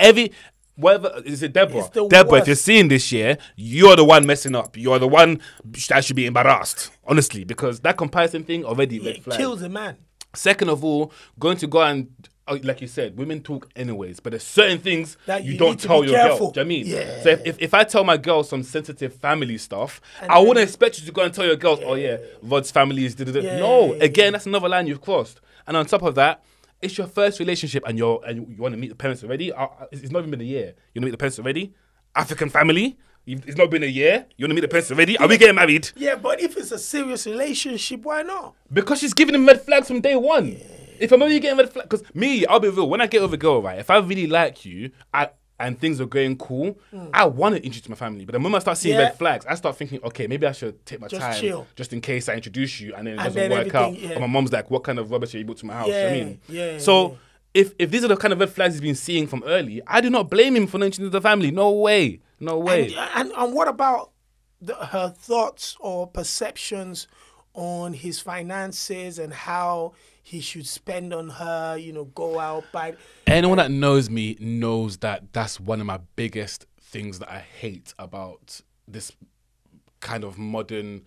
Is it Deborah? Deborah, if you're seeing this year, you're the one messing up. You're the one that should be embarrassed, honestly, because that comparison thing already red flag. Kills a man. Second of all, going to go and, like you said, women talk anyways, but there's certain things that you don't tell your girl. Do you know what I mean? Yeah. So if I tell my girl some sensitive family stuff, I wouldn't expect you to go and tell your girls, Rod's family is no. Again, that's another line you've crossed. And on top of that, it's your first relationship and you want to meet the parents already. It's not even been a year. You want to meet the parents already? African family? It's not been a year. You want to meet the parents already? Are we getting married? Yeah, but if it's a serious relationship, why not? Because she's giving him red flags from day one. Yeah. If I'm only getting red flags, because me, I'll be real. When I get with a girl, right, if I really like you, and things are going cool, I want to introduce my family. But the moment I start seeing red flags, I start thinking, okay, maybe I should take my time, chill. just in case I introduce you and then it And doesn't then work out. everything, And my mom's like, what kind of rubbish are you brought to my house? Yeah, You know what I mean? yeah. If these are the kind of red flags he's been seeing from early, I do not blame him for not introducing the family. No way. No way. And what about her thoughts or perceptions on his finances and how he should spend on her, go out, buy... Anyone that knows me knows that that's one of my biggest things that I hate about this kind of modern...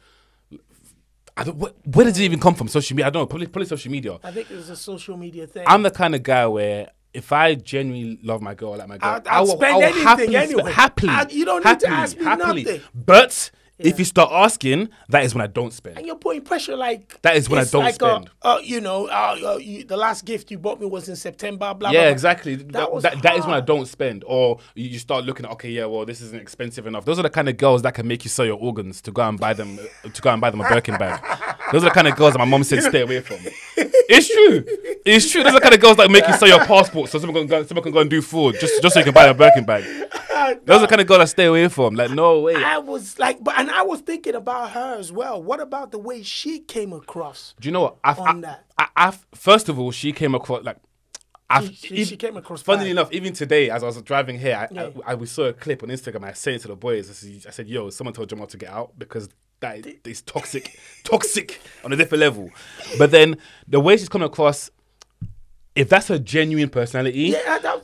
where does it even come from? Social media? I don't know. Probably social media. I think it's a social media thing. I'm the kind of guy where if I genuinely love my girl, like my girl, I'll spend anything anyway. Happily. You don't need to ask me nothing. But if you start asking, that is when I don't spend. And you're putting pressure that is when I don't spend. The last gift you bought me was in September, blah, yeah, blah, exactly. That is when I don't spend. Or you start looking at, okay, yeah, well, this isn't expensive enough. Those are the kind of girls that can make you sell your organs to go and buy them a Birkin bag. Those are the kind of girls that my mom said stay away from. It's true. It's true. Those are the kind of girls that make you sell your passport so someone can go and do fraud just so you can buy a Birkin bag. Those are the kind of girls I stay away from. Like, no way. I was I was thinking about her as well. What about the way she came across? Do you know what? First of all, she came across she came across. Funnily enough, even today, as I was driving here, we saw a clip on Instagram. I said it to the boys. I said, "Yo, someone told Jamal to get out because that is toxic on a different level." But then the way she's coming across. If that's her genuine personality,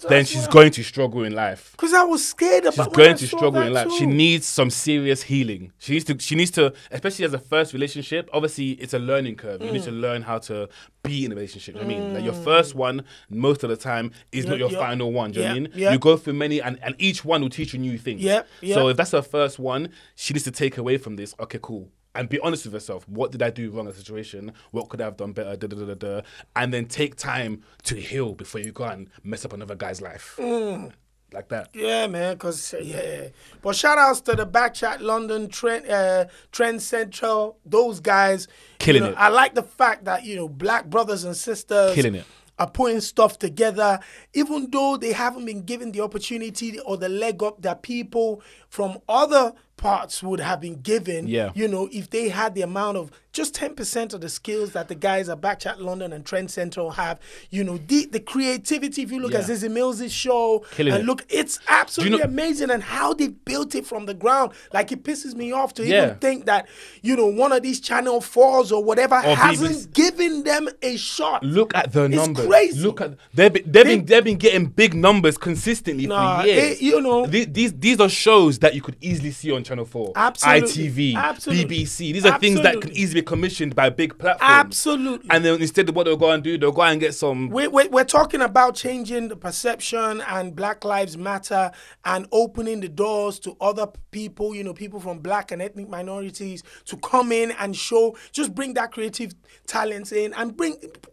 then she's going to struggle in life. Because I was scared about. She's going to struggle in life. Too. She needs some serious healing. She needs to, especially as a first relationship. Obviously, it's a learning curve. You need to learn how to be in a relationship. I mean, like your first one, most of the time, is not your final one. Do you know what I mean? You go through many, and each one will teach you new things. So if that's her first one, she needs to take away from this. Okay, cool. And be honest with herself. What did I do wrong in the situation? What could I have done better? And then take time to heal before you go and mess up another guy's life. Like that. Yeah, man. But shout outs to the Backchat London, Trend Central, those guys. Killing it. I like the fact that, black brothers and sisters. Killing it. Are putting stuff together, even though they haven't been given the opportunity or the leg up that people from other parts would have been given. Yeah. If they had the amount of just 10% of the skills that the guys at Backchat London and Trend Central have, the creativity, if you look at Zizzy Mills' show, it's absolutely amazing, and how they built it from the ground. Like, it pisses me off to even think that, one of these Channel 4s or whatever hasn't given them a shot. Look at the numbers. Crazy. Look at they've been getting big numbers consistently for years. These are shows that you could easily see on Channel 4, Absolutely. ITV, Absolutely. BBC. These are things that can easily be commissioned by big platforms. Absolutely. And then instead of what they'll go and do, they'll go and get some... We're talking about changing the perception and Black Lives Matter and opening the doors to other people, people from black and ethnic minorities to come in and just bring that creative talent in and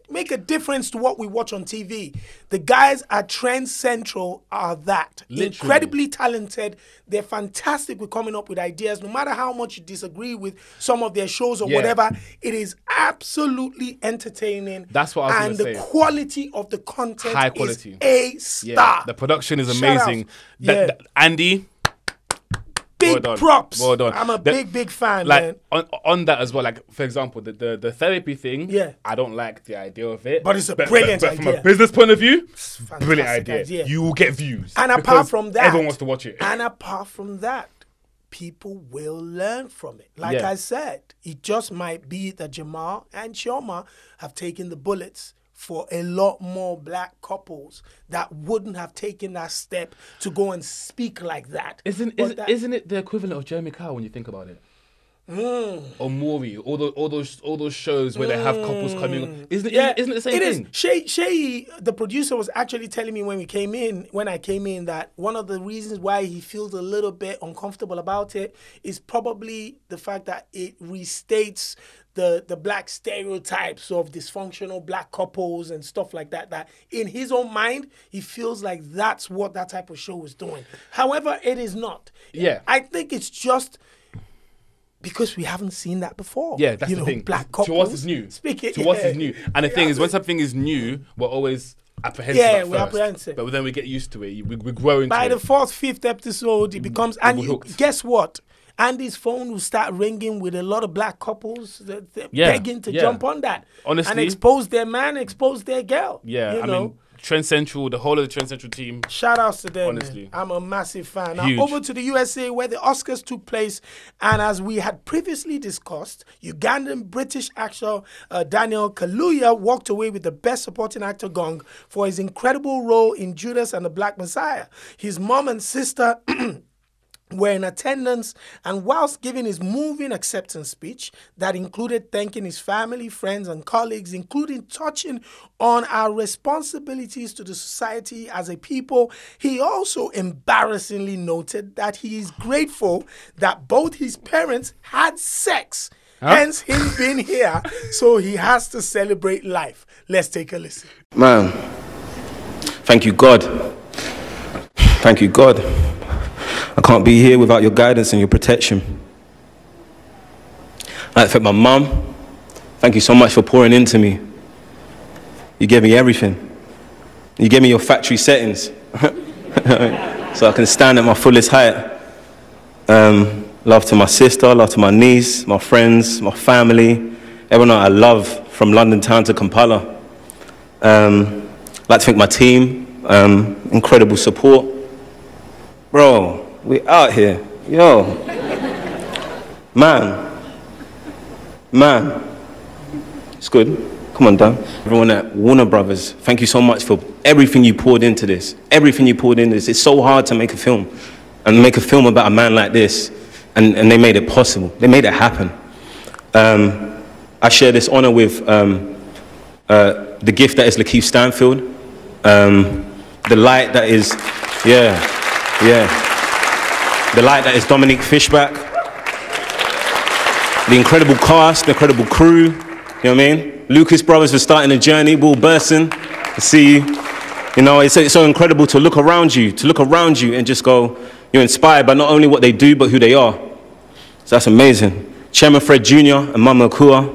make a difference to what we watch on TV. The guys at Trend Central are that. Literally. Incredibly talented. They're fantastic with coming up with ideas. No matter how much you disagree with some of their shows or whatever, it is absolutely entertaining. That's what I was going to say. And the quality of the content high quality. is a star. Yeah, the production is amazing. Andy... Big props. Well done. I'm a big fan, man. On that as well, like, for example, the therapy thing, I don't like the idea of it. But it's a brilliant idea. But from a business point of view, brilliant idea. You will get views. And apart from that... everyone wants to watch it. And apart from that, people will learn from it. Like I said, it just might be that Jamal and Chioma have taken the bullets for a lot more black couples that wouldn't have taken that step to go and speak like that. Isn't it the equivalent of Jeremy Kyle when you think about it? Or Maury, all those shows where they have couples coming. Isn't it the same thing? Shay, the producer, was actually telling me when I came in, that one of the reasons why he feels a little bit uncomfortable about it is probably the fact that it restates the black stereotypes of dysfunctional black couples and stuff like that, that in his own mind, he feels like that's what that type of show is doing. However, it is not. Yeah. I think it's just because we haven't seen that before. Yeah, that's the thing. Black couples. To us, it's new. To us, it's new. And the thing is, when something is new, we're always apprehensive. Yeah, at we're first, apprehensive. but then we get used to it. We grow into By it. the fourth, fifth episode, it becomes... And we're hooked. guess what? Andy's phone will start ringing with a lot of black couples Yeah, begging to yeah. jump on that. Honestly. And expose their man, expose their girl. Yeah, you I know? mean, Trend Central, the whole of the Trend Central team. Shout outs to them. Honestly. Man. I'm a massive fan. Huge. Now, over to the USA where the Oscars took place. And as we had previously discussed, Ugandan British actor Daniel Kaluuya walked away with the Best Supporting Actor gong for his incredible role in Judas and the Black Messiah. His mom and sister were in attendance, and whilst giving his moving acceptance speech that included thanking his family, friends, and colleagues, including touching on our responsibilities to the society as a people, he also embarrassingly noted that he is grateful that both his parents had sex, hence him being here, so he has to celebrate life. Let's take a listen. Man, thank you, God. Thank you, God. I can't be here without your guidance and your protection. I'd like to thank my mum. Thank you so much for pouring into me. You gave me everything. You gave me your factory settings so I can stand at my fullest height. Love to my sister, love to my niece, my friends, my family, everyone I love from London town to Kampala. I'd like to thank my team, incredible support. Bro, we out here, yo. Man, it's good. Come on, Dan. Everyone at Warner Brothers, thank you so much for everything you poured into this. Everything you poured into this. It's so hard to make a film and make a film about a man like this, and they made it possible. They made it happen. I share this honor with the gift that is Lakeith Stanfield, the light that is, the light that is Dominique Fishback, the incredible cast, the incredible crew, you know what I mean? Lucas Brothers for starting the journey, Will Burson, to see you. You know, it's so incredible to look around you and just go, you're inspired by not only what they do, but who they are. So that's amazing. Chairman Fred Jr. and Mama Akua,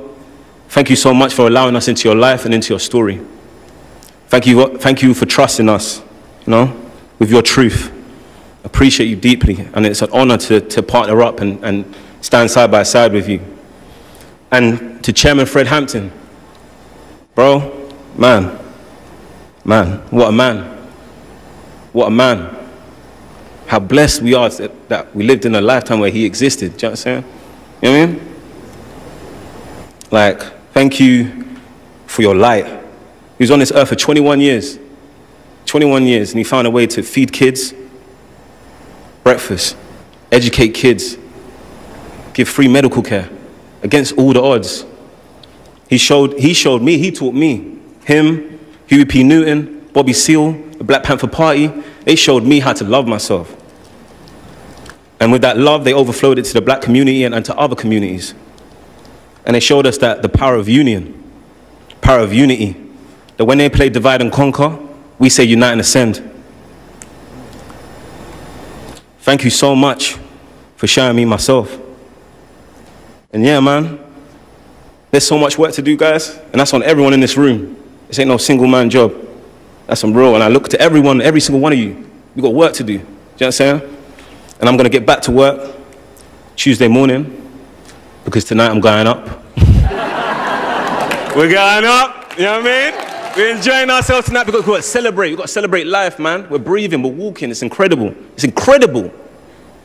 thank you so much for allowing us into your life and into your story. Thank you for trusting us, you know, with your truth. Appreciate you deeply, and it's an honor to partner up and stand side by side with you. And to Chairman Fred Hampton, bro, man, what a man. What a man. How blessed we are that we lived in a lifetime where he existed. Do you know what I'm saying? You know what I mean? Like, thank you for your light. He was on this earth for 21 years. 21 years, and he found a way to feed kids, breakfast, educate kids, give free medical care against all the odds. He showed me, he taught me. Him, Huey P. Newton, Bobby Seale, the Black Panther Party, they showed me how to love myself. And with that love, they overflowed it to the black community and to other communities. And they showed us that the power of union, power of unity, that when they play divide and conquer, we say unite and ascend. Thank you so much for showing me myself. And yeah, man, there's so much work to do, guys, and that's on everyone in this room. This ain't no single man job. That's some real, and I look to everyone, every single one of you. We got work to do. Do you know what I'm saying? And I'm gonna get back to work Tuesday morning, because tonight I'm going up. We're going up, you know what I mean? We're enjoying ourselves tonight because we've got to celebrate life, man. We're breathing, we're walking, it's incredible. It's incredible.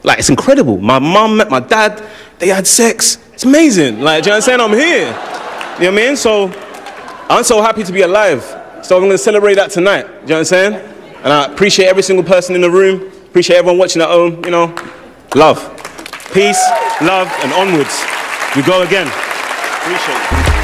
Like, it's incredible. My mom met my dad, they had sex. It's amazing. Like, do you know what I'm saying? I'm here. You know what I mean? So, I'm so happy to be alive. So I'm gonna celebrate that tonight. Do you know what I'm saying? And I appreciate every single person in the room. Appreciate everyone watching at home, you know. Love. Peace, love, and onwards. We go again. Appreciate it.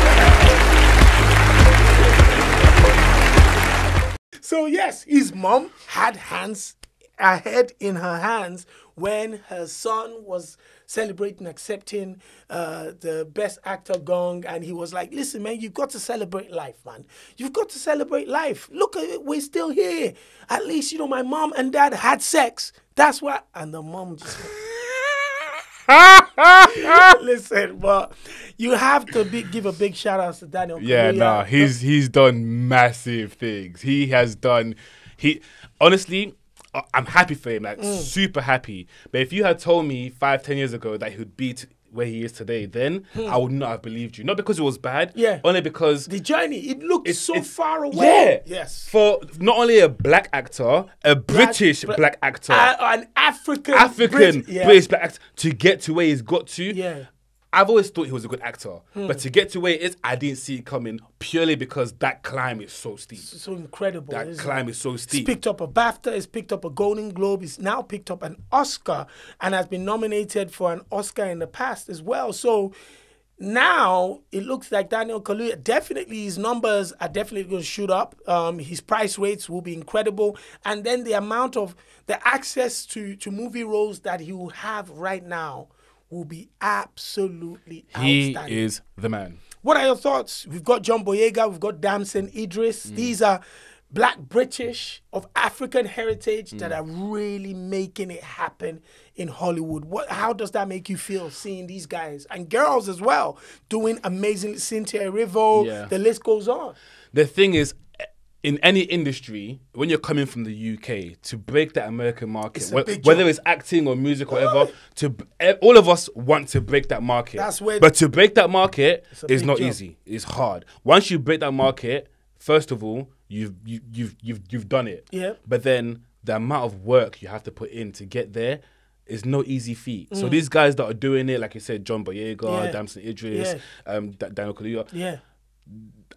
So yes, his mom had a head in her hands when her son was celebrating, accepting the Best Actor gong, and he was like, listen, man, you've got to celebrate life, man. You've got to celebrate life. Look at it, we're still here. At least, you know, my mom and dad had sex. That's why. And the mom just went, Listen, but you have to give a big shout out to Daniel. Yeah, Kaluuya. he's done massive things. He has done. Honestly, I'm happy for him. Like super happy. But if you had told me 5-10 years ago that he would beat where he is today, then I would not have believed you. Not because it was bad, only because the journey, it looked so far away. Yeah. Yes. For not only a black actor, a British black actor, an African British black actor, to get to where he's got to. Yeah. I've always thought he was a good actor, but to get to where it is, I didn't see it coming purely because that climb is so steep. So incredible. That climb is so steep. He's picked up a BAFTA, he's picked up a Golden Globe, he's now picked up an Oscar and has been nominated for an Oscar in the past as well. So now it looks like Daniel Kaluuya, definitely his numbers are definitely going to shoot up. His price rates will be incredible. And then the amount of the access to movie roles that he will have right now will be absolutely outstanding. He is the man. What are your thoughts? We've got John Boyega, we've got Damson Idris. These are black British of African heritage that are really making it happen in Hollywood. How does that make you feel seeing these guys and girls as well doing amazing? Cynthia Erivo, the list goes on. The thing is, in any industry, when you're coming from the UK, to break that American market, whether it's acting or music or whatever, all of us want to break that market. But to break that market is not easy. It's hard. Once you break that market, first of all, you've done it. Yeah. But then the amount of work you have to put in to get there is no easy feat. So these guys that are doing it, like you said, John Boyega, Damson Idris, Daniel Kaluuya. Yeah.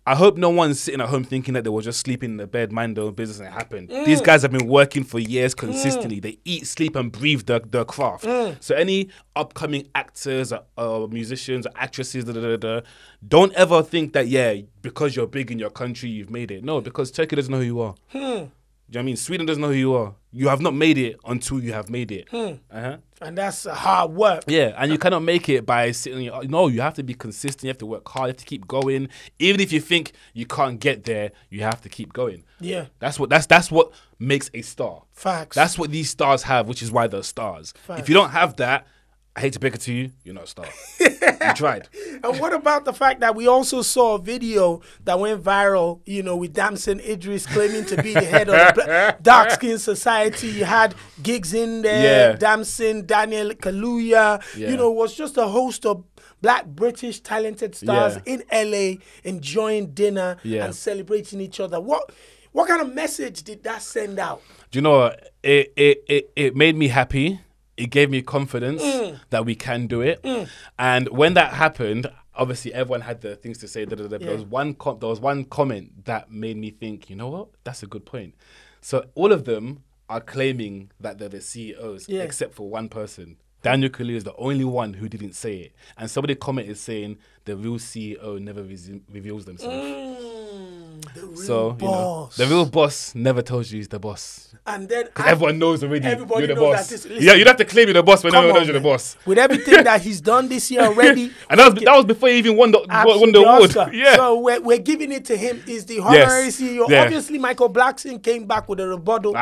I hope no one's sitting at home thinking that they were just sleeping in the bed, mind their own business, and it happened. These guys have been working for years consistently. They eat, sleep, and breathe their craft. So any upcoming actors, or musicians, or actresses, don't ever think that, because you're big in your country, you've made it. No, because Turkey doesn't know who you are. Do you know what I mean? Sweden doesn't know who you are. You have not made it until you have made it. And that's hard work. Yeah, and you cannot make it by sitting. No, you have to be consistent. You have to work hard. You have to keep going. Even if you think you can't get there, you have to keep going. Yeah, that's what makes a star. Facts. That's what these stars have, which is why they're stars. Facts. If you don't have that, I hate to break it to you, you're not a star. You tried. And what about the fact that we also saw a video that went viral, with Damson Idris claiming to be the head of the Dark Skin Society? You had gigs in there, Damson, Daniel Kaluuya, was just a host of black British talented stars in LA enjoying dinner and celebrating each other. What kind of message did that send out? Do you know what? It made me happy. It gave me confidence that we can do it. And when that happened, obviously everyone had their things to say. There was one comment that made me think, you know what? That's a good point. So all of them are claiming that they're the CEOs, except for one person. Daniel Kaluuya is the only one who didn't say it. And somebody commented saying the real CEO never reveals themselves. The real boss never tells you he's the boss. And then everyone knows already everybody you're the knows boss. Listen, you'd have to claim you're the boss when everyone knows you're the boss. With everything that he's done this year already. And that was before he even won the award. Yeah. So we're giving it to him. Is the honorary CEO. Yeah. Obviously, Michael Blackson came back with a rebuttal.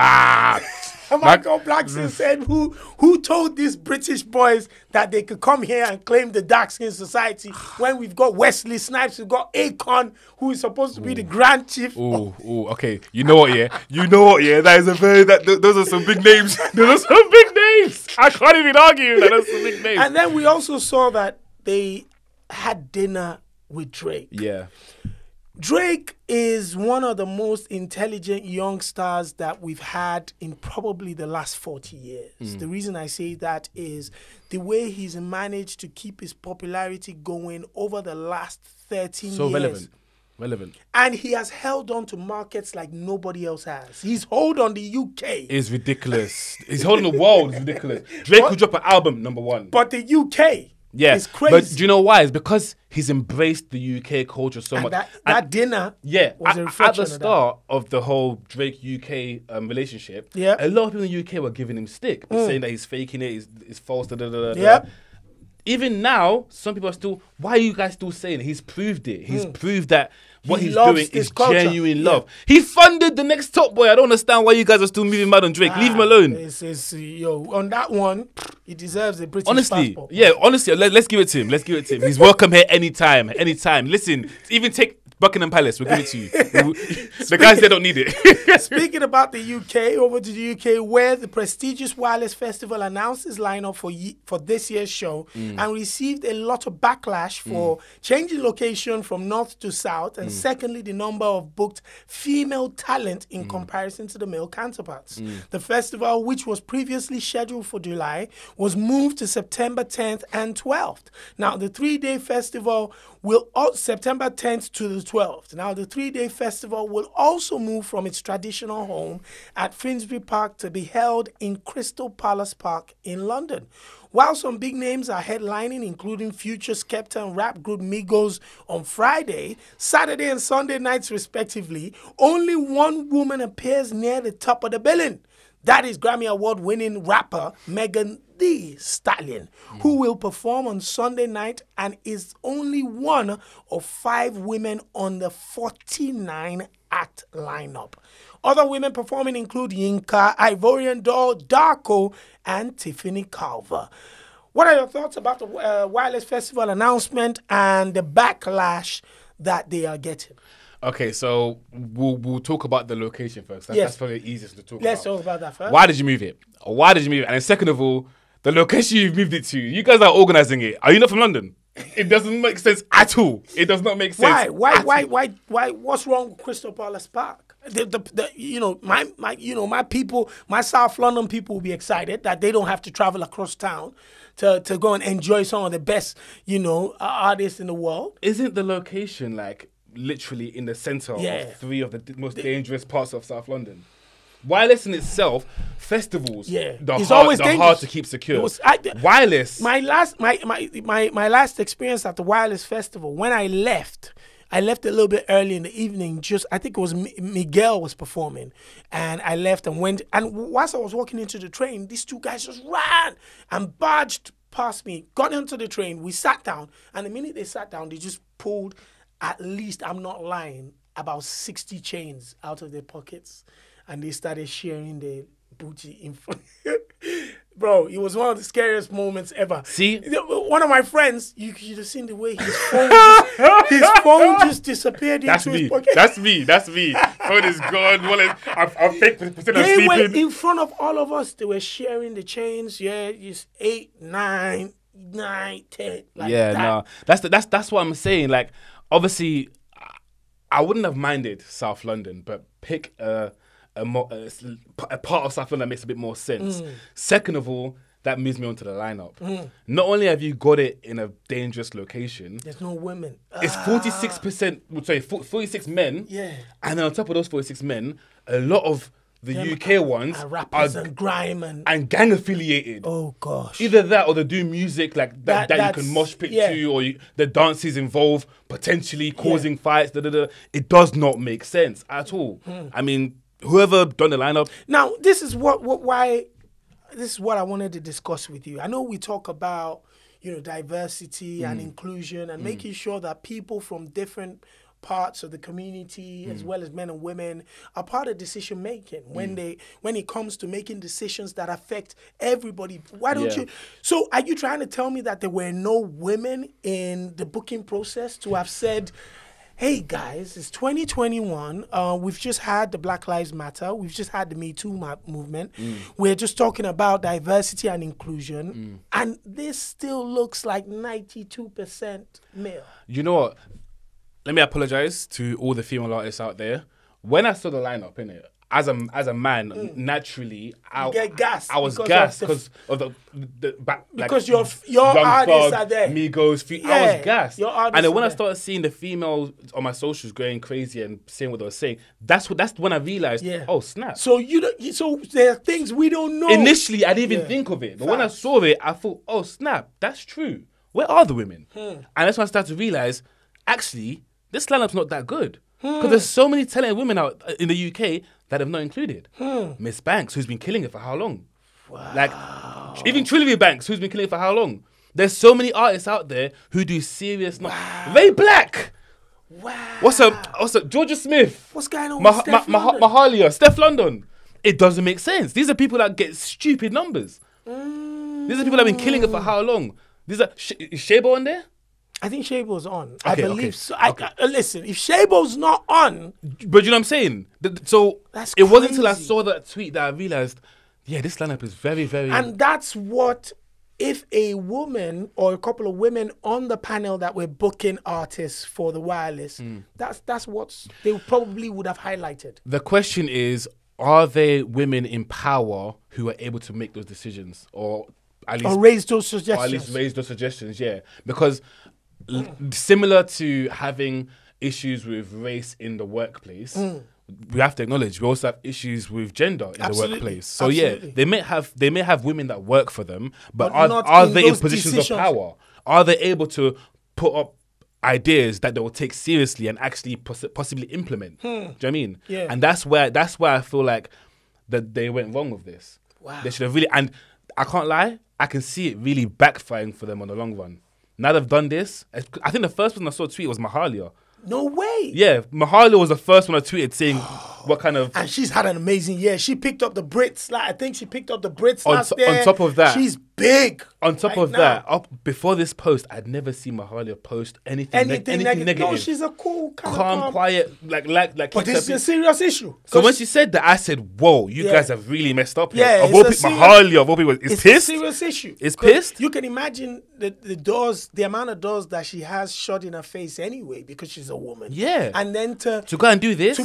Michael Blackson said, who told these British boys that they could come here and claim the Dark Skin Society when we've got Wesley Snipes, we've got Akon, who is supposed to be the Grand Chief. Okay. You know what, that is those are some big names. Those are some big names. I can't even argue that those are some big names. And then we also saw that they had dinner with Drake. Yeah. Drake is one of the most intelligent young stars that we've had in probably the last 40 years. The reason I say that is the way he's managed to keep his popularity going over the last 13 years. So relevant. And he has held on to markets like nobody else has. His hold on the UK is ridiculous. His hold on the world is ridiculous. Drake could drop an album, #1. But the UK... Yeah, it's crazy. But do you know why? It's because he's embraced the UK culture so much. That dinner was a reflection at the start of the whole Drake-UK relationship, a lot of people in the UK were giving him stick, saying that he's faking it, it's false, Even now, some people are still, why are you guys still saying it? He's proved it. He's proved that what He he's loves doing this is culture. genuine love. He funded the next Top Boy. I don't understand why you guys are still moving mad on Drake. Leave him alone. On that one, he deserves a British passport. Honestly, let's give it to him. Let's give it to him. He's welcome here anytime. Listen, even take Buckingham Palace. We'll give it to you. The guys there don't need it. Speaking about the UK, over to the UK, where the prestigious Wireless Festival announced its lineup for this year's show and received a lot of backlash for changing location from north to south, and secondly, the number of booked female talent in comparison to the male counterparts. The festival, which was previously scheduled for July, was moved to September 10th and 12th. Now, the 3-day festival will September 10th to the 12th. Now, the 3-day festival will also move from its traditional home at Finsbury Park to be held in Crystal Palace Park in London. While some big names are headlining, including Future, Skepta, and rap group Migos on Friday, Saturday, and Sunday nights respectively, only one woman appears near the top of the billing. That is Grammy Award-winning rapper Megan Thee Stallion, who will perform on Sunday night and is only one of 5 women on the 49-act lineup. Other women performing include Yinka, Ivorian Doll, Darko, and Tiffany Calver. What are your thoughts about the Wireless Festival announcement and the backlash that they are getting? Okay, so we'll talk about the location first. That's probably the easiest to talk about. Let's talk about that first. Why did you move it? And then second of all, the location you've moved it to, you guys are organising it. Are you not from London? It doesn't make sense at all. It does not make sense. Why? What's wrong with Crystal Palace Park? My people, my South London people will be excited that they don't have to travel across town to go and enjoy some of the best, artists in the world. Isn't the location literally in the centre of 3 of the most dangerous parts of South London? Wireless in itself, festivals, they're hard to keep secure. Wireless. My last experience at the Wireless Festival, when I left a little bit early in the evening. I think it was Miguel was performing, and I left and went. And whilst I was walking into the train, these 2 guys just ran and barged past me, got into the train. We sat down, and the minute they sat down, they just pulled, at least, I'm not lying, about 60 chains out of their pockets, and they started sharing their booty in front. Bro, it was one of the scariest moments ever. See? One of my friends, you should have seen the way his phone just disappeared into his pocket. That's me. Phone is gone. I've taken percent of sleeping. They were in front of all of us. They were sharing the chains. Yeah, just 8, 9, 10. That's what I'm saying. Obviously, I wouldn't have minded South London, but pick a part of South London that makes a bit more sense. Second of all, that moves me onto the lineup. Not only have you got it in a dangerous location, there's no women. It's 46 men. Yeah. And then on top of those 46 men, a lot of the UK ones are rappers and grime and gang affiliated. Oh gosh. Either that or they do music that you can mosh pit to, or the dances involve potentially causing fights. It does not make sense at all. I mean, whoever done the lineup. Now, this is what I wanted to discuss with you. I know we talk about, diversity and inclusion and making sure that people from different parts of the community, as well as men and women, are part of decision making when it comes to making decisions that affect everybody. Why don't you? So, are you trying to tell me that there were no women in the booking process to have said, hey guys, it's 2021. We've just had the Black Lives Matter. We've just had the Me Too movement. We're just talking about diversity and inclusion. And this still looks like 92% male. You know what? Let me apologize to all the female artists out there. When I saw the lineup, innit, as a man, naturally, I was gassed because of the because your artists are there. Migos, I was gassed. And then when I started seeing the females on my socials going crazy and saying what they were saying, that's when I realized, oh snap. So so there are things we don't know. Initially, I didn't even think of it, but when I saw it, I thought, oh snap, that's true. Where are the women? And that's when I started to realize, actually, this lineup's not that good. Because there's so many talented women out in the UK that have not included. Miss Banks, who's been killing it for how long? Wow. Even Trilivia Banks, who's been killing it for how long? There's so many artists out there who do serious... Ray Black! Wow. What's up, Georgia Smith? What's going on with Steph London? Mahalia, Steph London. It doesn't make sense. These are people that get stupid numbers. These are people that have been killing it for how long? These are is Shabo on there? I think Shabo's on. Okay, I believe okay, so. okay. Listen, if Shabo's not on, But you know what I'm saying? So That's it wasn't until I crazy. saw that tweet that I realized, yeah, this lineup is very, very. and that's what, if a woman or a couple of women on the panel that were booking artists for the wireless, that's what they probably would have highlighted. The question is, are there women in power who are able to make those decisions, or at least Or raise those or at suggestions. least raise those suggestions? Yeah, because similar to having issues with race in the workplace, we have to acknowledge we also have issues with gender in Absolutely. the workplace. So Absolutely. yeah, they may have women that work for them, but But not are in they in those positions decisions. of power? Are they able to put up ideas that they will take seriously and actually possibly implement? Do you know what I mean? Yeah. And that's where I feel like that they went wrong with this. Wow. They should have really, and I can't lie, I can see it really backfiring for them on the long run. Now they've done this, I think the first person I saw tweet was Mahalia. No way. Yeah, Mahalia was the first one I tweeted saying what kind of... And she's had an amazing year. She picked up the Brits. Like, I think she picked up the Brits On last to- year. on top of that- she's big. On top right of now. that, before this post, I'd never seen Mahalia post anything negative. No, she's a cool, kind calm, of quiet, like. But this is a serious issue. So when she said that, I said, "Whoa, you Yeah. guys have really messed up here." Yeah, Of all it's a people, serious- Mahalia, of all people, is it's pissed. a serious issue. Is 'Cause pissed? You can imagine the doors, the amount of doors that she has shut in her face anyway because she's a woman. Yeah. And then to To go and do this.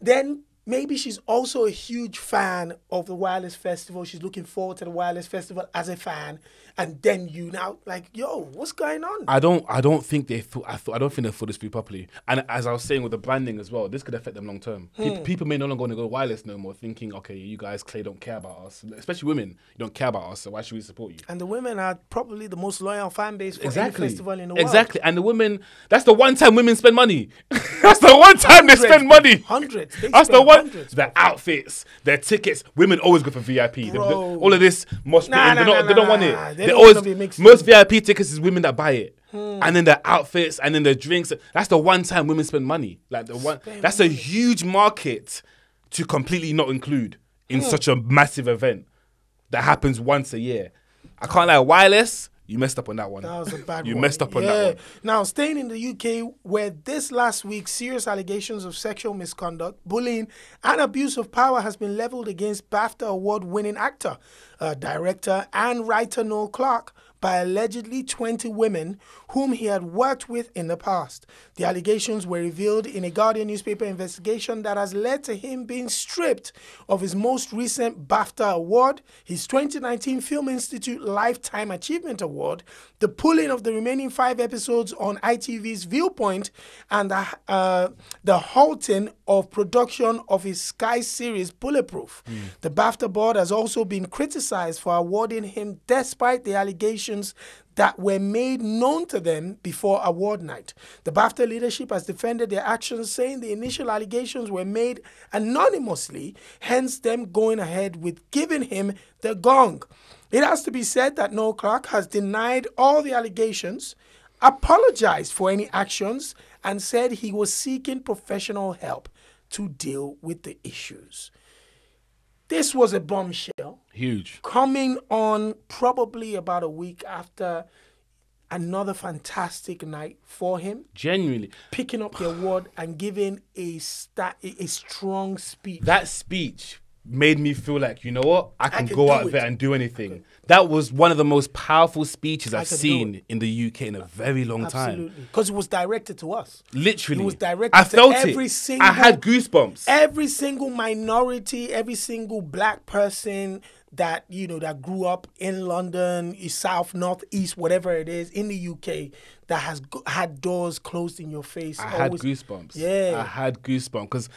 then maybe she's also a huge fan of the Wireless Festival. She's looking forward to the Wireless Festival as a fan. And then you now like, yo, what's going on? I don't think they thought. I don't think they thought this through properly. And as I was saying with the branding as well, this could affect them long term. People may no longer want to go wireless no more, thinking, okay, you guys clearly don't care about us, especially women. You don't care about us, so why should we support you? And the women are probably the most loyal fan base for any festival in the world. Exactly. And the women, that's the one time women spend money. That's the one time they spend money. Hundreds. They That's the spend one. hundreds, Their outfits, their tickets. Women always go for VIP. Bro. All of this mosh pit, Nah, they don't want nah. it. They They don't always wanna be mixed most VIP tickets is women that buy it. And then their outfits and then their drinks. That's the one time women spend money. Like the one. That's a huge market to completely not include in such a massive event that happens once a year. I can't lie. Wireless, you messed up on that one. That was a bad You one. messed up on that one. Now, staying in the UK, where this last week, serious allegations of sexual misconduct, bullying, and abuse of power has been leveled against BAFTA award-winning actor, director, and writer Noel Clarke by allegedly 20 women whom he had worked with in the past. The allegations were revealed in a Guardian newspaper investigation that has led to him being stripped of his most recent BAFTA award, his 2019 Film Institute Lifetime Achievement Award, the pulling of the remaining 5 episodes on ITV's Viewpoint, and the halting of production of his Sky series Bulletproof. The BAFTA board has also been criticized for awarding him despite the allegations that were made known to them before award night. The BAFTA leadership has defended their actions, saying the initial allegations were made anonymously, hence them going ahead with giving him the gong. It has to be said that Noel Clarke has denied all the allegations, apologized for any actions, and said he was seeking professional help to deal with the issues. This was a bombshell. Huge. Coming on probably about a week after another fantastic night for him, Genuinely. picking up the award and giving a strong speech. That speech made me feel like, you know what? I can can go do out it. there and do anything. That was one of the most powerful speeches I've can do seen it. in the UK in a very long time. Absolutely. Because it was directed to us. Literally. It was directed I to felt every it. single- I had goosebumps. Every single minority, every single black person that, that grew up in London, south, north, east, whatever it is, in the UK, that has had doors closed in your face. I had goosebumps. Yeah. I had goosebumps because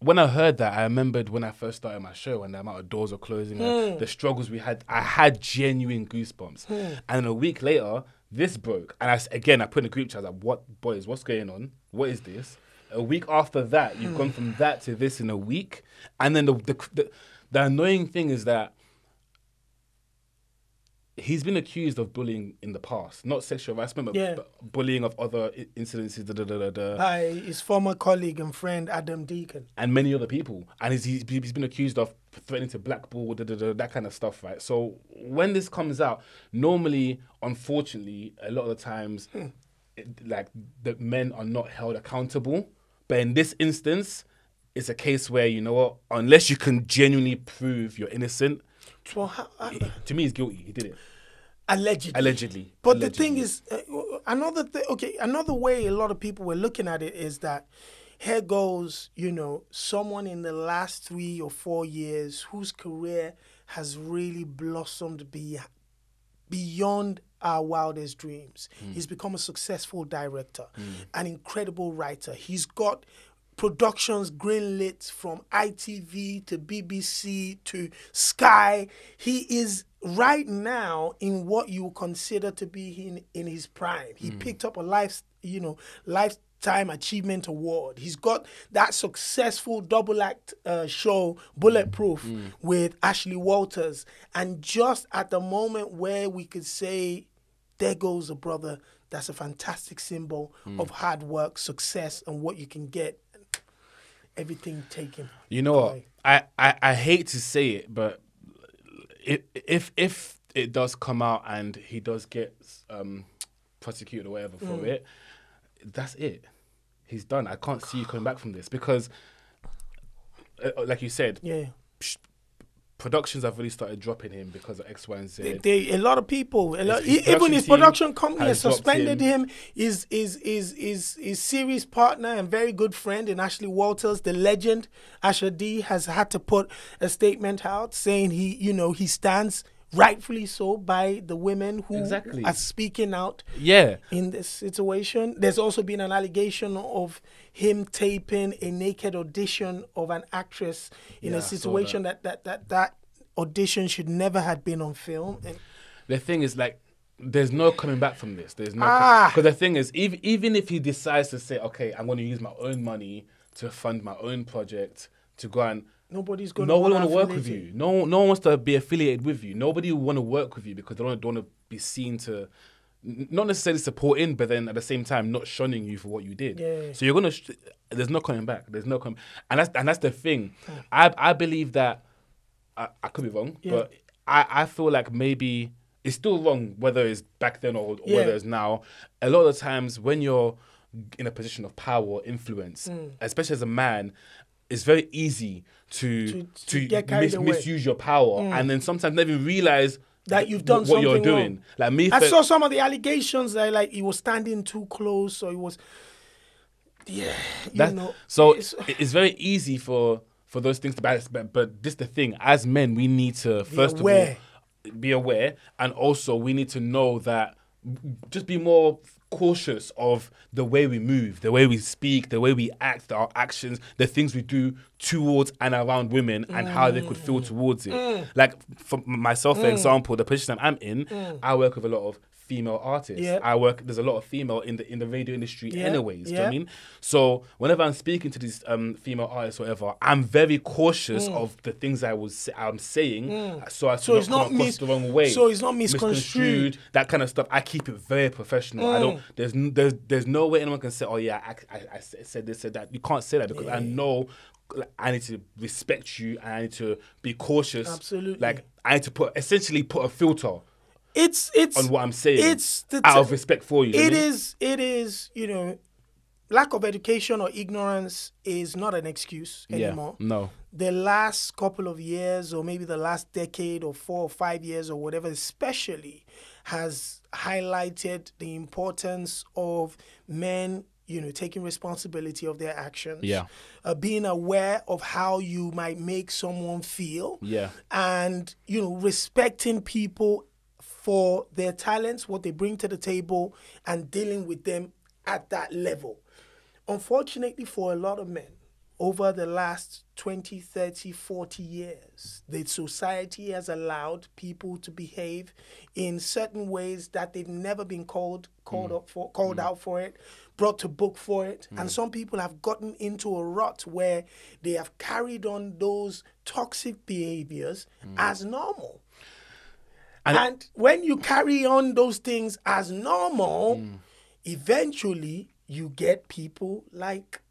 when I heard that, I remembered when I first started my show and the amount of doors were closing, and the struggles we had. I had genuine goosebumps. And a week later, this broke. And I put in a group chat, I was like, what, boys, what's going on? What is this? A week after that, you've gone from that to this in a week. And then the annoying thing is that he's been accused of bullying in the past, not sexual harassment, but bullying of other incidences, by his former colleague and friend Adam Deacon, and many other people. And he's been accused of threatening to blackball, that kind of stuff, right? So when this comes out, normally, unfortunately, a lot of the times, the men are not held accountable. But in this instance, it's a case where, you know what, unless you can genuinely prove you're innocent, to me, he's guilty. He did it. Allegedly. But the thing is, another way a lot of people were looking at it is that here goes, someone in the last 3 or 4 years whose career has really blossomed beyond our wildest dreams. He's become a successful director, an incredible writer. He's got productions greenlit from ITV to BBC to Sky. He is right now in what you would consider to be in his prime. He picked up a lifetime achievement award. He's got that successful double act show Bulletproof with Ashley Walters. And just at the moment where we could say, there goes a brother that's a fantastic symbol of hard work, success, and what you can get. Everything taken. You know what? I hate to say it, but if it does come out and he does get prosecuted or whatever for it, that's it. He's done. I can't see you coming back from this because, like you said, productions have really started dropping him because of X, Y, and Z. A lot of people, even his production company has suspended him. His series partner and very good friend in Ashley Walters, the legend Asher D, has had to put a statement out saying he stands rightfully so by the women who are speaking out in this situation. There's also been an allegation of him taping a naked audition of an actress in a situation that audition should never have been on film. And the thing is, there's no coming back from this. There's no because the thing is, even if he decides to say, okay, I'm going to use my own money to fund my own project to go and nobody's going no one want to work with you. No one wants to be affiliated with you. Nobody will want to work with you because they don't want to be seen to not necessarily supporting, but then at the same time not shunning you for what you did. Yeah. So you're gonna. There's no coming back. There's no coming, and that's the thing. I believe that I could be wrong, but I feel like maybe it's still wrong whether it's back then or whether it's now. A lot of the times when you're in a position of power or influence, especially as a man, it's very easy to misuse your power and then sometimes never realize that you've done what you're something doing. wrong. Like me, I saw some of the allegations that like he was standing too close, or he was, So it's very easy for those things to be, but this is the thing. As men, we need to first of all be aware, and also we need to know that just be more cautious of the way we move, the way we speak, the way we act, our actions, the things we do towards and around women and how they could feel towards it. Like for myself, for example, the position I'm in, I work with a lot of female artists. There's a lot of female in the radio industry anyways, do you know what I mean? So whenever I'm speaking to these female artists or whatever, I'm very cautious of the things I'm saying so as to not come across the wrong way. So it's not misconstrued. That kind of stuff. I keep it very professional. I don't, there's no way anyone can say, oh yeah, I said this, said that. You can't say that because I know I need to respect you and I need to be cautious. Absolutely. Like I need to essentially put a filter it's on what I'm saying. It's out of respect for you. It is, lack of education or ignorance is not an excuse anymore. No. The last couple of years, or maybe the last decade or 4 or 5 years or whatever, especially has highlighted the importance of men taking responsibility of their actions, being aware of how you might make someone feel, and respecting people for their talents, what they bring to the table, and dealing with them at that level. Unfortunately for a lot of men, over the last 20, 30, 40 years, the society has allowed people to behave in certain ways that they've never been called out for it, brought to book for it. And some people have gotten into a rut where they have carried on those toxic behaviors as normal. And when you carry on those things as normal, eventually you get people like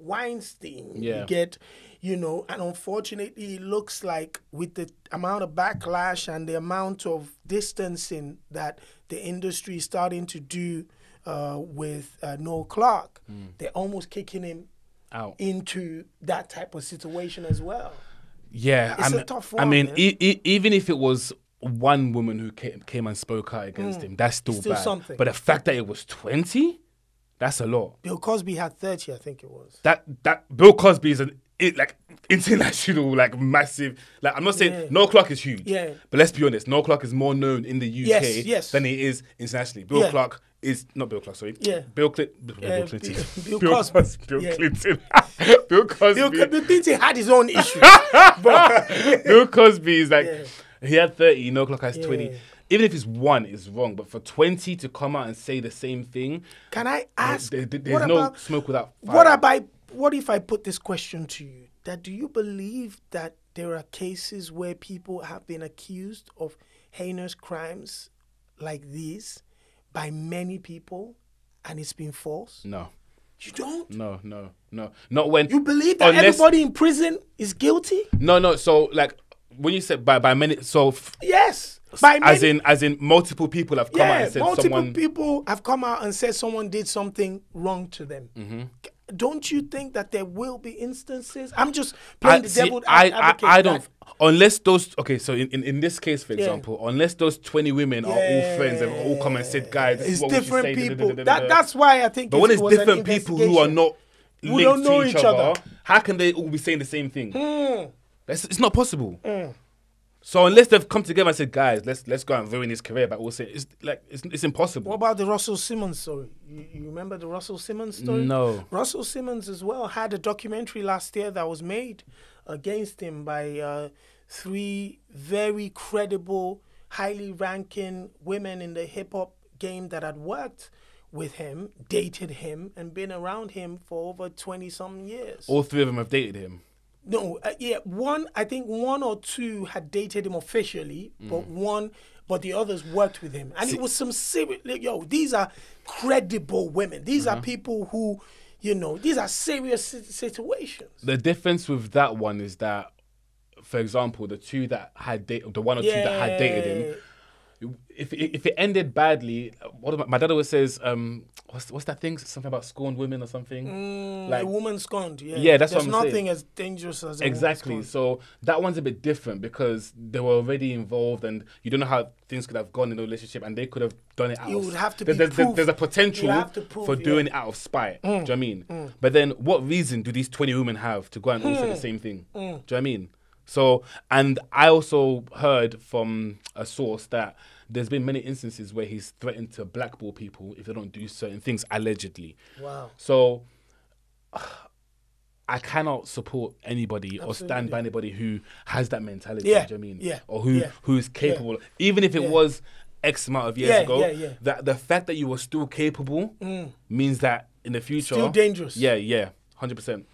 Weinstein. Yeah. You get, and unfortunately it looks like with the amount of backlash and the amount of distancing that the industry is starting to do with Noel Clarke, they're almost kicking him out into that type of situation as well. Yeah, It's a tough one. I mean, man. even if it was one woman who came and spoke out against him, that's still Still bad. something. But the fact that it was 20, that's a lot. Bill Cosby had 30, I think it was. That Bill Cosby is international, massive. I'm not saying Noel Clarke is huge. Yeah. But let's be honest, Noel Clarke is more known in the UK Yes. than he is internationally. Bill Clarke is not Bill Clarke, sorry. Yeah. Bill Clinton. Bill Cosby. Bill Yeah. Clinton. Bill Cosby. Bill Clinton had his own issues. Bill Cosby is he had 30, Noel Clarke has 20. Yeah. Even if it's one, it's wrong. But for 20 to come out and say the same thing, Can I ask? there's no smoke without fire. What if I put this question to you? That do you believe that there are cases where people have been accused of heinous crimes like these by many people, and it's been false? No. You don't? No. Not when You believe that everybody in prison is guilty? No. So when you said by many, so Yes. By many, as in multiple people have come out and said multiple people have come out and said someone did something wrong to them. Mm-hmm. Don't you think that there will be instances? I'm just playing the devil's advocate. I don't. Unless those, so in this case, for example, unless those 20 women are all friends and all come and said, guys, this it's is what different we should say, people. That's why I think. But when it's was an different people who are investigation. not Who linked don't know to each each other, other. how can they all be saying the same thing? It's not possible. So unless they've come together and said, guys, let's go and ruin his career, but we'll say it's impossible. What about the Russell Simmons story? You remember the Russell Simmons story? No. Russell Simmons as well had a documentary last year that was made against him by 3 very credible, highly ranking women in the hip hop game that had worked with him, dated him, and been around him for over 20-some years. All 3 of them have dated him. No, I think 1 or 2 had dated him officially, but the others worked with him. And it was some serious, these are credible women. These are people who, these are serious situations. The difference with that one is that, for example, the 2 that had the 1 or 2 that had dated him, if it ended badly, my dad always says, what's that thing? Something about scorned women or something? A woman scorned, Yeah, that's There's what I'm saying. nothing as dangerous as a Exactly. woman scorned. So that one's a bit different because they were already involved, and you don't know how things could have gone in the relationship, and they could have done it out. You of- would have to be there's proof. a potential You have to prove, for doing it out of spite. Do you know what I mean? But then, what reason do these 20 women have to go and all say the same thing? Do you know what I mean? So, and I also heard from a source that there's been many instances where he's threatened to blackball people if they don't do certain things, allegedly. Wow. So I cannot support anybody or stand by anybody who has that mentality. Yeah. Do you know what I mean? Yeah. Or Yeah. who's capable, even if it was X amount of years Yeah, ago. yeah. That the fact that you were still capable means that in the future, Still dangerous. Yeah, 100%.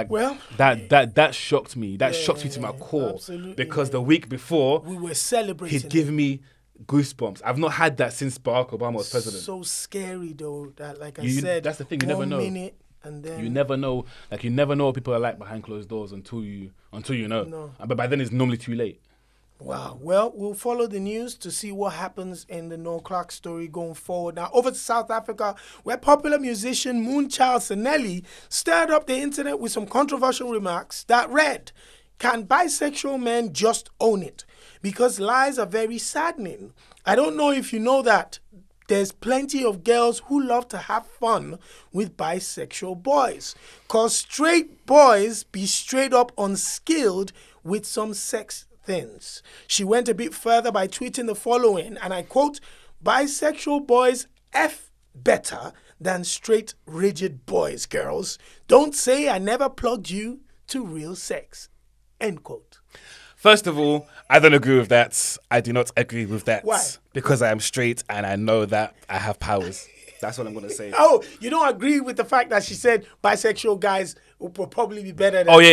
Well, that shocked me. That shocked me to my core absolutely, because the week before we were celebrating. he'd give me goosebumps. I've not had that since Barack Obama was president. So scary though that, like I You- said, that's the thing, you never know. 1 minute and then You never know, you never know what people are like behind closed doors until you know. No. But by then it's normally too late. Wow. Well, we'll follow the news to see what happens in the Noel Clarke story going forward. Now, over to South Africa, where popular musician Moonchild Sanelli stirred up the internet with some controversial remarks that read, "Can bisexual men just own it? Because lies are very saddening. I don't know if you know that. There's plenty of girls who love to have fun with bisexual boys. Cause straight boys be straight up unskilled with some sex things." She went a bit further by tweeting the following, and I quote, "Bisexual boys F better than straight rigid boys, girls. Don't say I never plugged you to real sex." End quote. First of all, I don't agree with that. I do not agree with that. Why? Because I am straight and I know that I have powers. That's what I'm gonna say. Oh, you don't agree with the fact that she said bisexual guys will probably be better than... Oh yeah.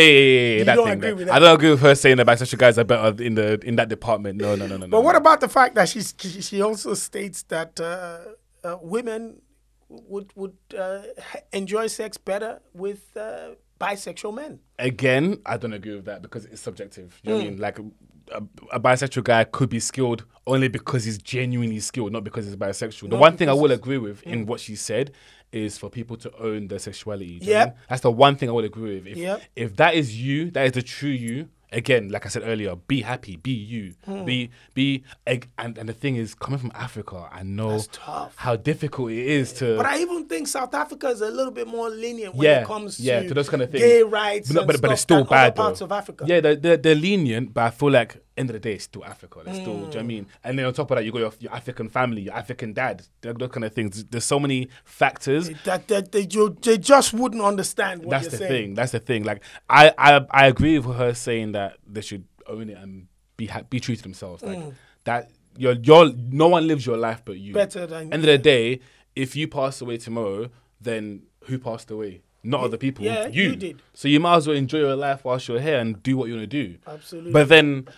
You That don't thing. agree with that? I don't agree with her saying that bisexual guys are better in that department. No. But what about the fact that she also states that women would enjoy sex better with bisexual men? Again, I don't agree with that because it's subjective. You know what I mean? Like a bisexual guy could be skilled only because he's genuinely skilled, not because he's bisexual. The one thing I will agree with in what she said is for people to own their sexuality. Do you know what I mean? That's the one thing I will agree with. If that is you, that is the true you. Again, like I said earlier, be happy, be you, and the thing is, coming from Africa, I know how difficult it is to. But I even think South Africa is a little bit more lenient when it comes to those kind of things. Gay rights, but it's still bad other parts of Africa. Yeah, they're lenient, but I feel like end of the day, it's still Africa. It's still, do you know what I mean? And then on top of that, you got your African family, your African dad, those kind of things. There's so many factors that they just wouldn't understand what you're saying. That's the thing. Like I agree with her saying that they should own it and be true to themselves. Like that, no one lives your life but you. Better than end of the day, if you pass away tomorrow, then who passed away? Not other people. Yeah, you did. So you might as well enjoy your life whilst you're here and do what you want to do. Absolutely. But then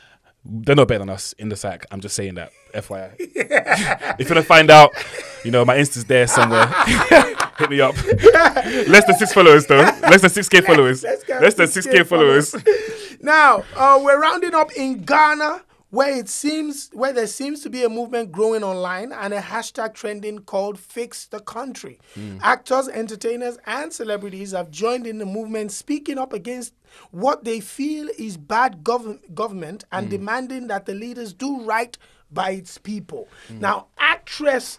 they're not better than us in the sack. I'm just saying that, FYI. If you want to find out, my Insta's there somewhere. Hit me up. Less than 6 followers, though. Less than 6K followers. Less than 6K followers. Now, we're rounding up in Ghana, where there seems to be a movement growing online and a hashtag trending called Fix the Country. Actors, entertainers, and celebrities have joined in the movement, speaking up against what they feel is bad government and demanding that the leaders do right by its people. Now, actress,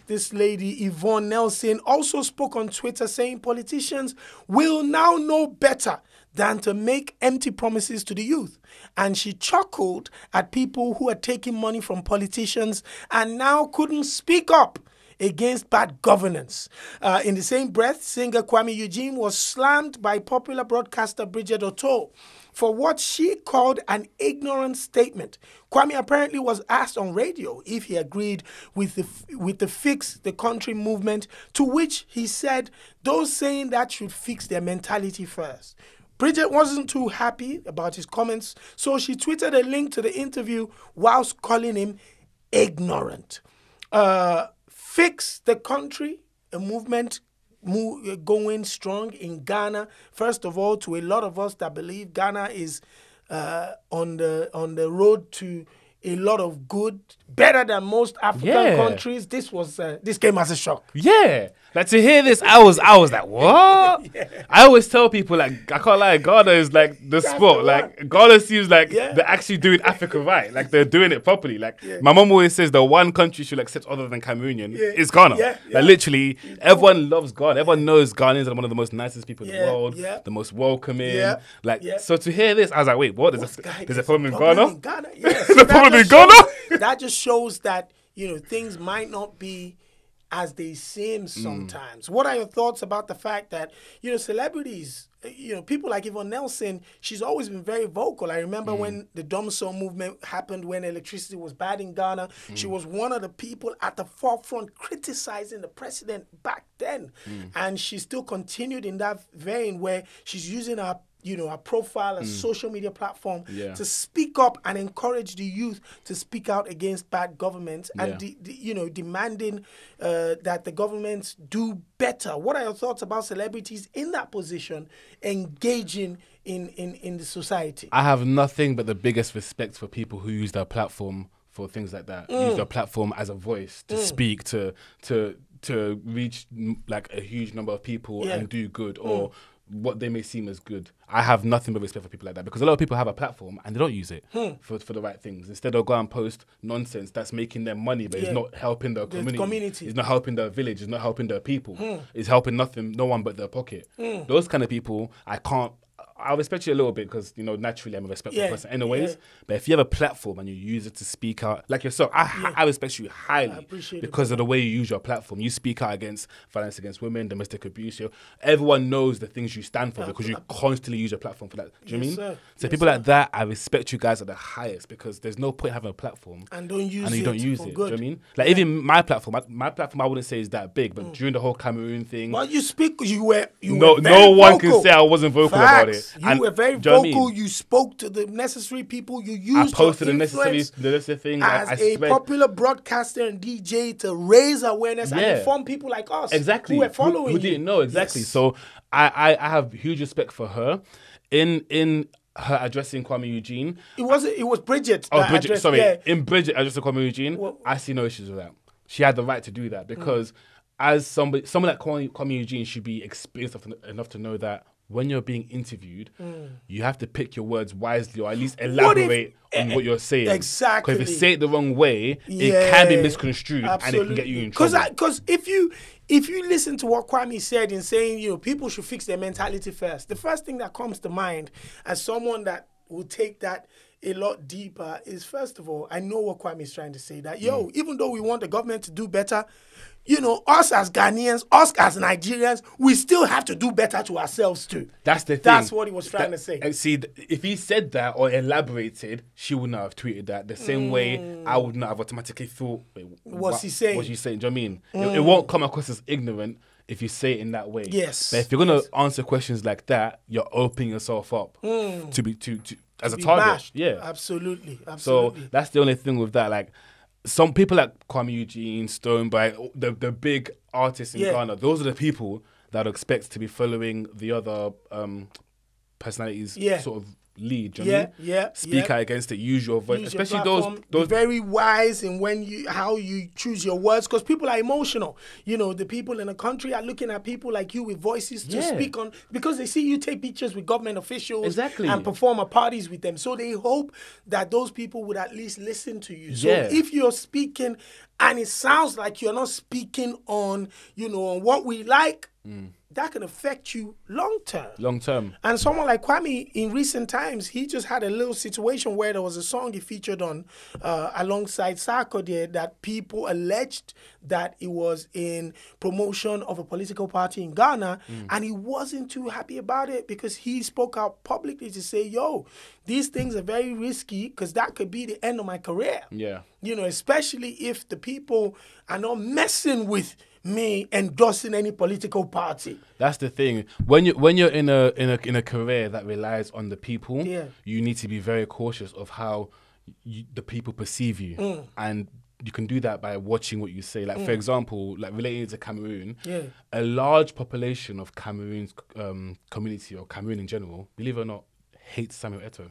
this lady, Yvonne Nelson, also spoke on Twitter saying politicians will now know better than to make empty promises to the youth. And she chuckled at people who are taking money from politicians and now couldn't speak up against bad governance. In the same breath, singer Kwame Eugene was slammed by popular broadcaster Bridget O'Toole for what she called an ignorant statement. Kwame apparently was asked on radio if he agreed with the Fix the Country movement, to which he said those saying that should fix their mentality first. Bridget wasn't too happy about his comments, so she tweeted a link to the interview whilst calling him ignorant. Fix the Country, a movement going strong in Ghana. First of all, to a lot of us that believe Ghana is on the road to a lot of good, better than most African countries. This came as a shock. Yeah. Like, to hear this, I was like, what? I always tell people, like, I can't lie, Ghana is like the spot. Like, Ghana seems like they're actually doing Africa right. Like, they're doing it properly. Like, my mom always says the one country should accept other than Cameroonian is Ghana. Like, literally, everyone loves Ghana. Everyone knows Ghanaians are one of the most nicest people in the world, the most welcoming. So to hear this, I was like, wait, what? There's a problem in Ghana? Yes. There's a problem in Ghana? That just shows that, things might not be as they seem sometimes. What are your thoughts about the fact that, celebrities, people like Yvonne Nelson, she's always been very vocal. I remember when the Dumb Soul movement happened, when electricity was bad in Ghana, she was one of the people at the forefront criticizing the president back then. And she still continued in that vein where she's using her a profile, a social media platform to speak up and encourage the youth to speak out against bad governments and, demanding that the governments do better. What are your thoughts about celebrities in that position engaging in the society? I have nothing but the biggest respect for people who use their platform for things like that. Use their platform as a voice to speak, to reach like a huge number of people and do good or what they may seem as good. I have nothing but respect for people like that because a lot of people have a platform and they don't use it for the right things. Instead, they'll go and post nonsense that's making them money, but it's not helping the community. It's not helping the village. It's not helping the people. It's helping no one but their pocket. Those kind of people, I I respect you a little bit because, you know, naturally I'm a respectful person anyways. Yeah. But if you have a platform and you use it to speak out, like yourself, I respect you highly because of the way you use your platform. You speak out against violence against women, domestic abuse. Everyone knows the things you stand for because you constantly use your platform for that. Do you know what I mean? So people like that, I respect you guys at the highest because there's no point having a platform and you don't use it. Do you know what I mean? Like even my platform I wouldn't say is that big, but during the whole Cameroon thing. Well, you speak, you were no one can say I wasn't vocal about it. You were very vocal. You spoke to the necessary people. You used I posted your the necessary things as a popular broadcaster and DJ to raise awareness and inform people like us. Exactly. Who were following who didn't know. Exactly. Yes. So I have huge respect for her. In her addressing Kwame Eugene. It was Bridget. Oh, Bridget, sorry. Yeah. In Bridget addressing Kwame Eugene, I see no issues with that. She had the right to do that because as someone like Kwame Eugene should be experienced enough to know that when you're being interviewed, you have to pick your words wisely or at least elaborate on what you're saying. Exactly. Because if you say it the wrong way, it can be misconstrued and it can get you in trouble. Because if you listen to what Kwame said in saying, you know, people should fix their mentality first, the first thing that comes to mind as someone that will take that a lot deeper is, first of all, I know what Kwame is trying to say, that, even though we want the government to do better, you know, us as Ghanaians, us as Nigerians, we still have to do better to ourselves too. That's the thing. That's what he was trying to say. See, if he said that or elaborated, she would not have tweeted that. The same way I would not have automatically thought, what's he saying? What's he saying? Do you know what I mean? It won't come across as ignorant if you say it in that way. Yes. But if you're going to answer questions like that, you're opening yourself up to be as a target. Bashed. Yeah. Absolutely. So that's the only thing with that. Like, some people like Kwame Eugene, Stonebite, the big artists in Ghana, those are the people that I'd expect to be following the other personalities sort of lead. Do you know what I mean? Speak out against it, use your voice. Especially those very wise in how you choose your words, because people are emotional. You know, the people in the country are looking at people like you with voices to speak on, because they see you take pictures with government officials and perform at parties with them. So they hope that those people would at least listen to you. So if you're speaking and it sounds like you're not speaking on, you know, on what we like, that can affect you long term. And someone like Kwame, in recent times, he just had a little situation where there was a song he featured on alongside Sarkodie that people alleged that it was in promotion of a political party in Ghana, and he wasn't too happy about it because he spoke out publicly to say, yo, these things are very risky because that could be the end of my career. Yeah. You know, especially if the people are not messing with me endorsing any political party. That's the thing. When you're in a career that relies on the people, you need to be very cautious of how the people perceive you, and you can do that by watching what you say. Like for example, like relating to Cameroon, a large population of Cameroon's community or Cameroon in general, believe it or not, hates Samuel Eto'o.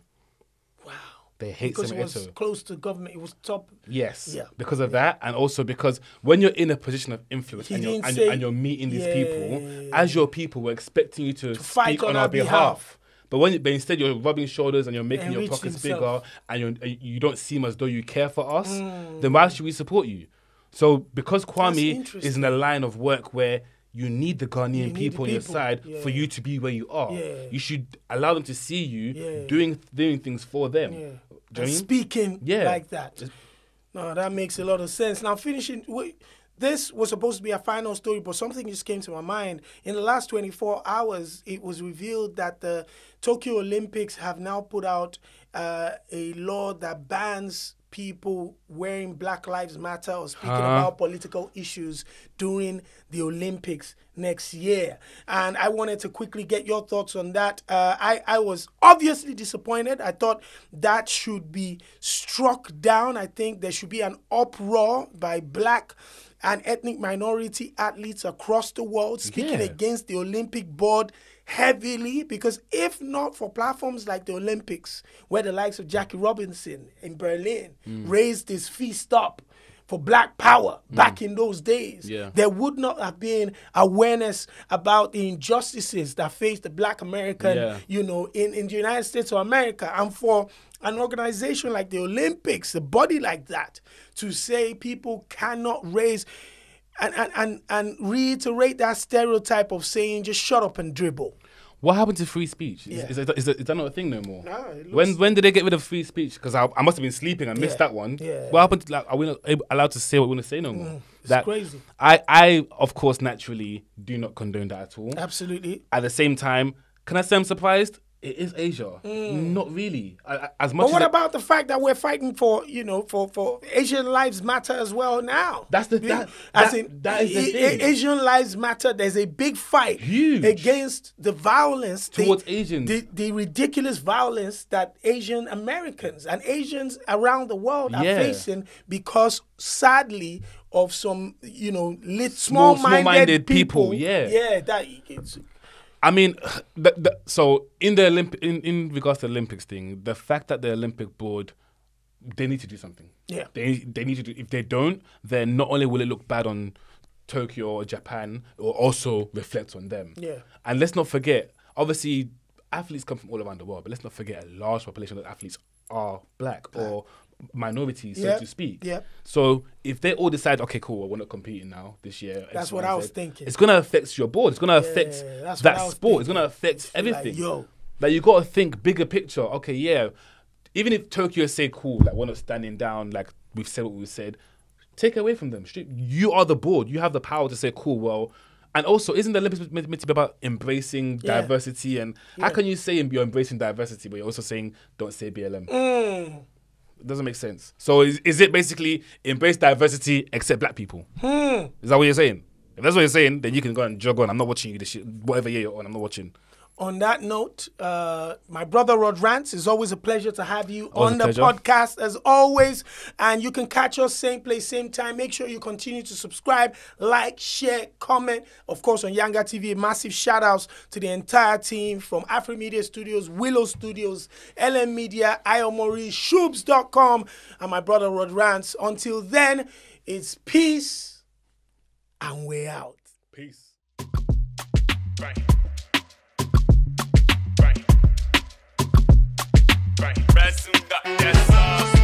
Wow. They hate Samuel Eto'o. Because it was close to government. It was top. Yes. Yeah. Because of that, and also because when you're in a position of influence and you're meeting these people, as your people, we're expecting you to speak on our behalf. But instead you're rubbing shoulders and you're making your pockets bigger and you don't seem as though you care for us, then why should we support you? So because Kwame is in a line of work where you need the Ghanaian people on your side for you to be where you are. You should allow them to see you doing things for them. And speaking like that. No, that makes a lot of sense. Now, this was supposed to be a final story, but something just came to my mind. In the last 24 hours, it was revealed that the Tokyo Olympics have now put out a law that bans people wearing Black Lives Matter or speaking about political issues during the Olympics next year. And I wanted to quickly get your thoughts on that. I was obviously disappointed. I thought that should be struck down. I think there should be an uproar by Black and ethnic minority athletes across the world speaking against the Olympic board heavily, because if not for platforms like the Olympics, where the likes of Jackie Robinson in Berlin raised his fist up for Black power back in those days, there would not have been awareness about the injustices that face the Black American, you know, in the United States of America. And for an organization like the Olympics, a body like that, to say people cannot raise and reiterate that stereotype of saying just shut up and dribble. What happened to free speech? Yeah. Is that not a thing no more? No, it looks- When did they get rid of free speech? Because I must have been sleeping and missed that one. Yeah. What happened to, like, are we not allowed to say what we want to say no more? It's crazy. I, of course, naturally do not condone that at all. Absolutely. At the same time, can I say I'm surprised? It is Asia. Not really. As much But what as about the fact that we're fighting for, for Asian lives matter as well now? That's the that is the thing. Asian lives matter. There's a big fight Huge. against the violence Towards Asians. the ridiculous violence that Asian Americans and Asians around the world are Yeah. facing because, sadly, of some small-minded people. Yeah. It's, I mean, so in the in regards to the Olympics thing, the fact that the Olympic board, they need to do something. Yeah. They need to do. If they don't, then not only will it look bad on Tokyo or Japan, it will also reflect on them. Yeah. And let's not forget, obviously, athletes come from all around the world, but let's not forget a large population of athletes are black or minorities, so to speak. Yeah. So if they all decide, okay, cool, we're not competing now this year. That's X, what Y, I was Z, thinking. It's gonna affect your board. It's gonna affect that's that what I was sport. It's thinking. gonna affect everything. Like, yo. Like, you gotta think bigger picture. Okay, yeah. Even if Tokyo say cool, like, we're not standing down, like we've said what we said, take it away from them. You are the board. You have the power to say cool. Well. And also, isn't the Olympics meant to be about embracing diversity? And how can you say you're embracing diversity, but you're also saying don't say BLM? It doesn't make sense. So is it basically embrace diversity except black people? Is that what you're saying? If that's what you're saying, then you can go and jog on. I'm not watching you this shit. Whatever year you're on, I'm not watching. On that note, my brother Rod Rants, it's always a pleasure to have you Always on a the pleasure. podcast as always. And you can catch us same place, same time. Make sure you continue to subscribe, like, share, comment. Of course, on Yanga TV, massive shout outs to the entire team from Afromedia Studios, Willow Studios, LM Media, Iomori, Shoobs.com, and my brother Rod Rants. Until then, it's peace and we're out. Peace. Red soon got that sauce.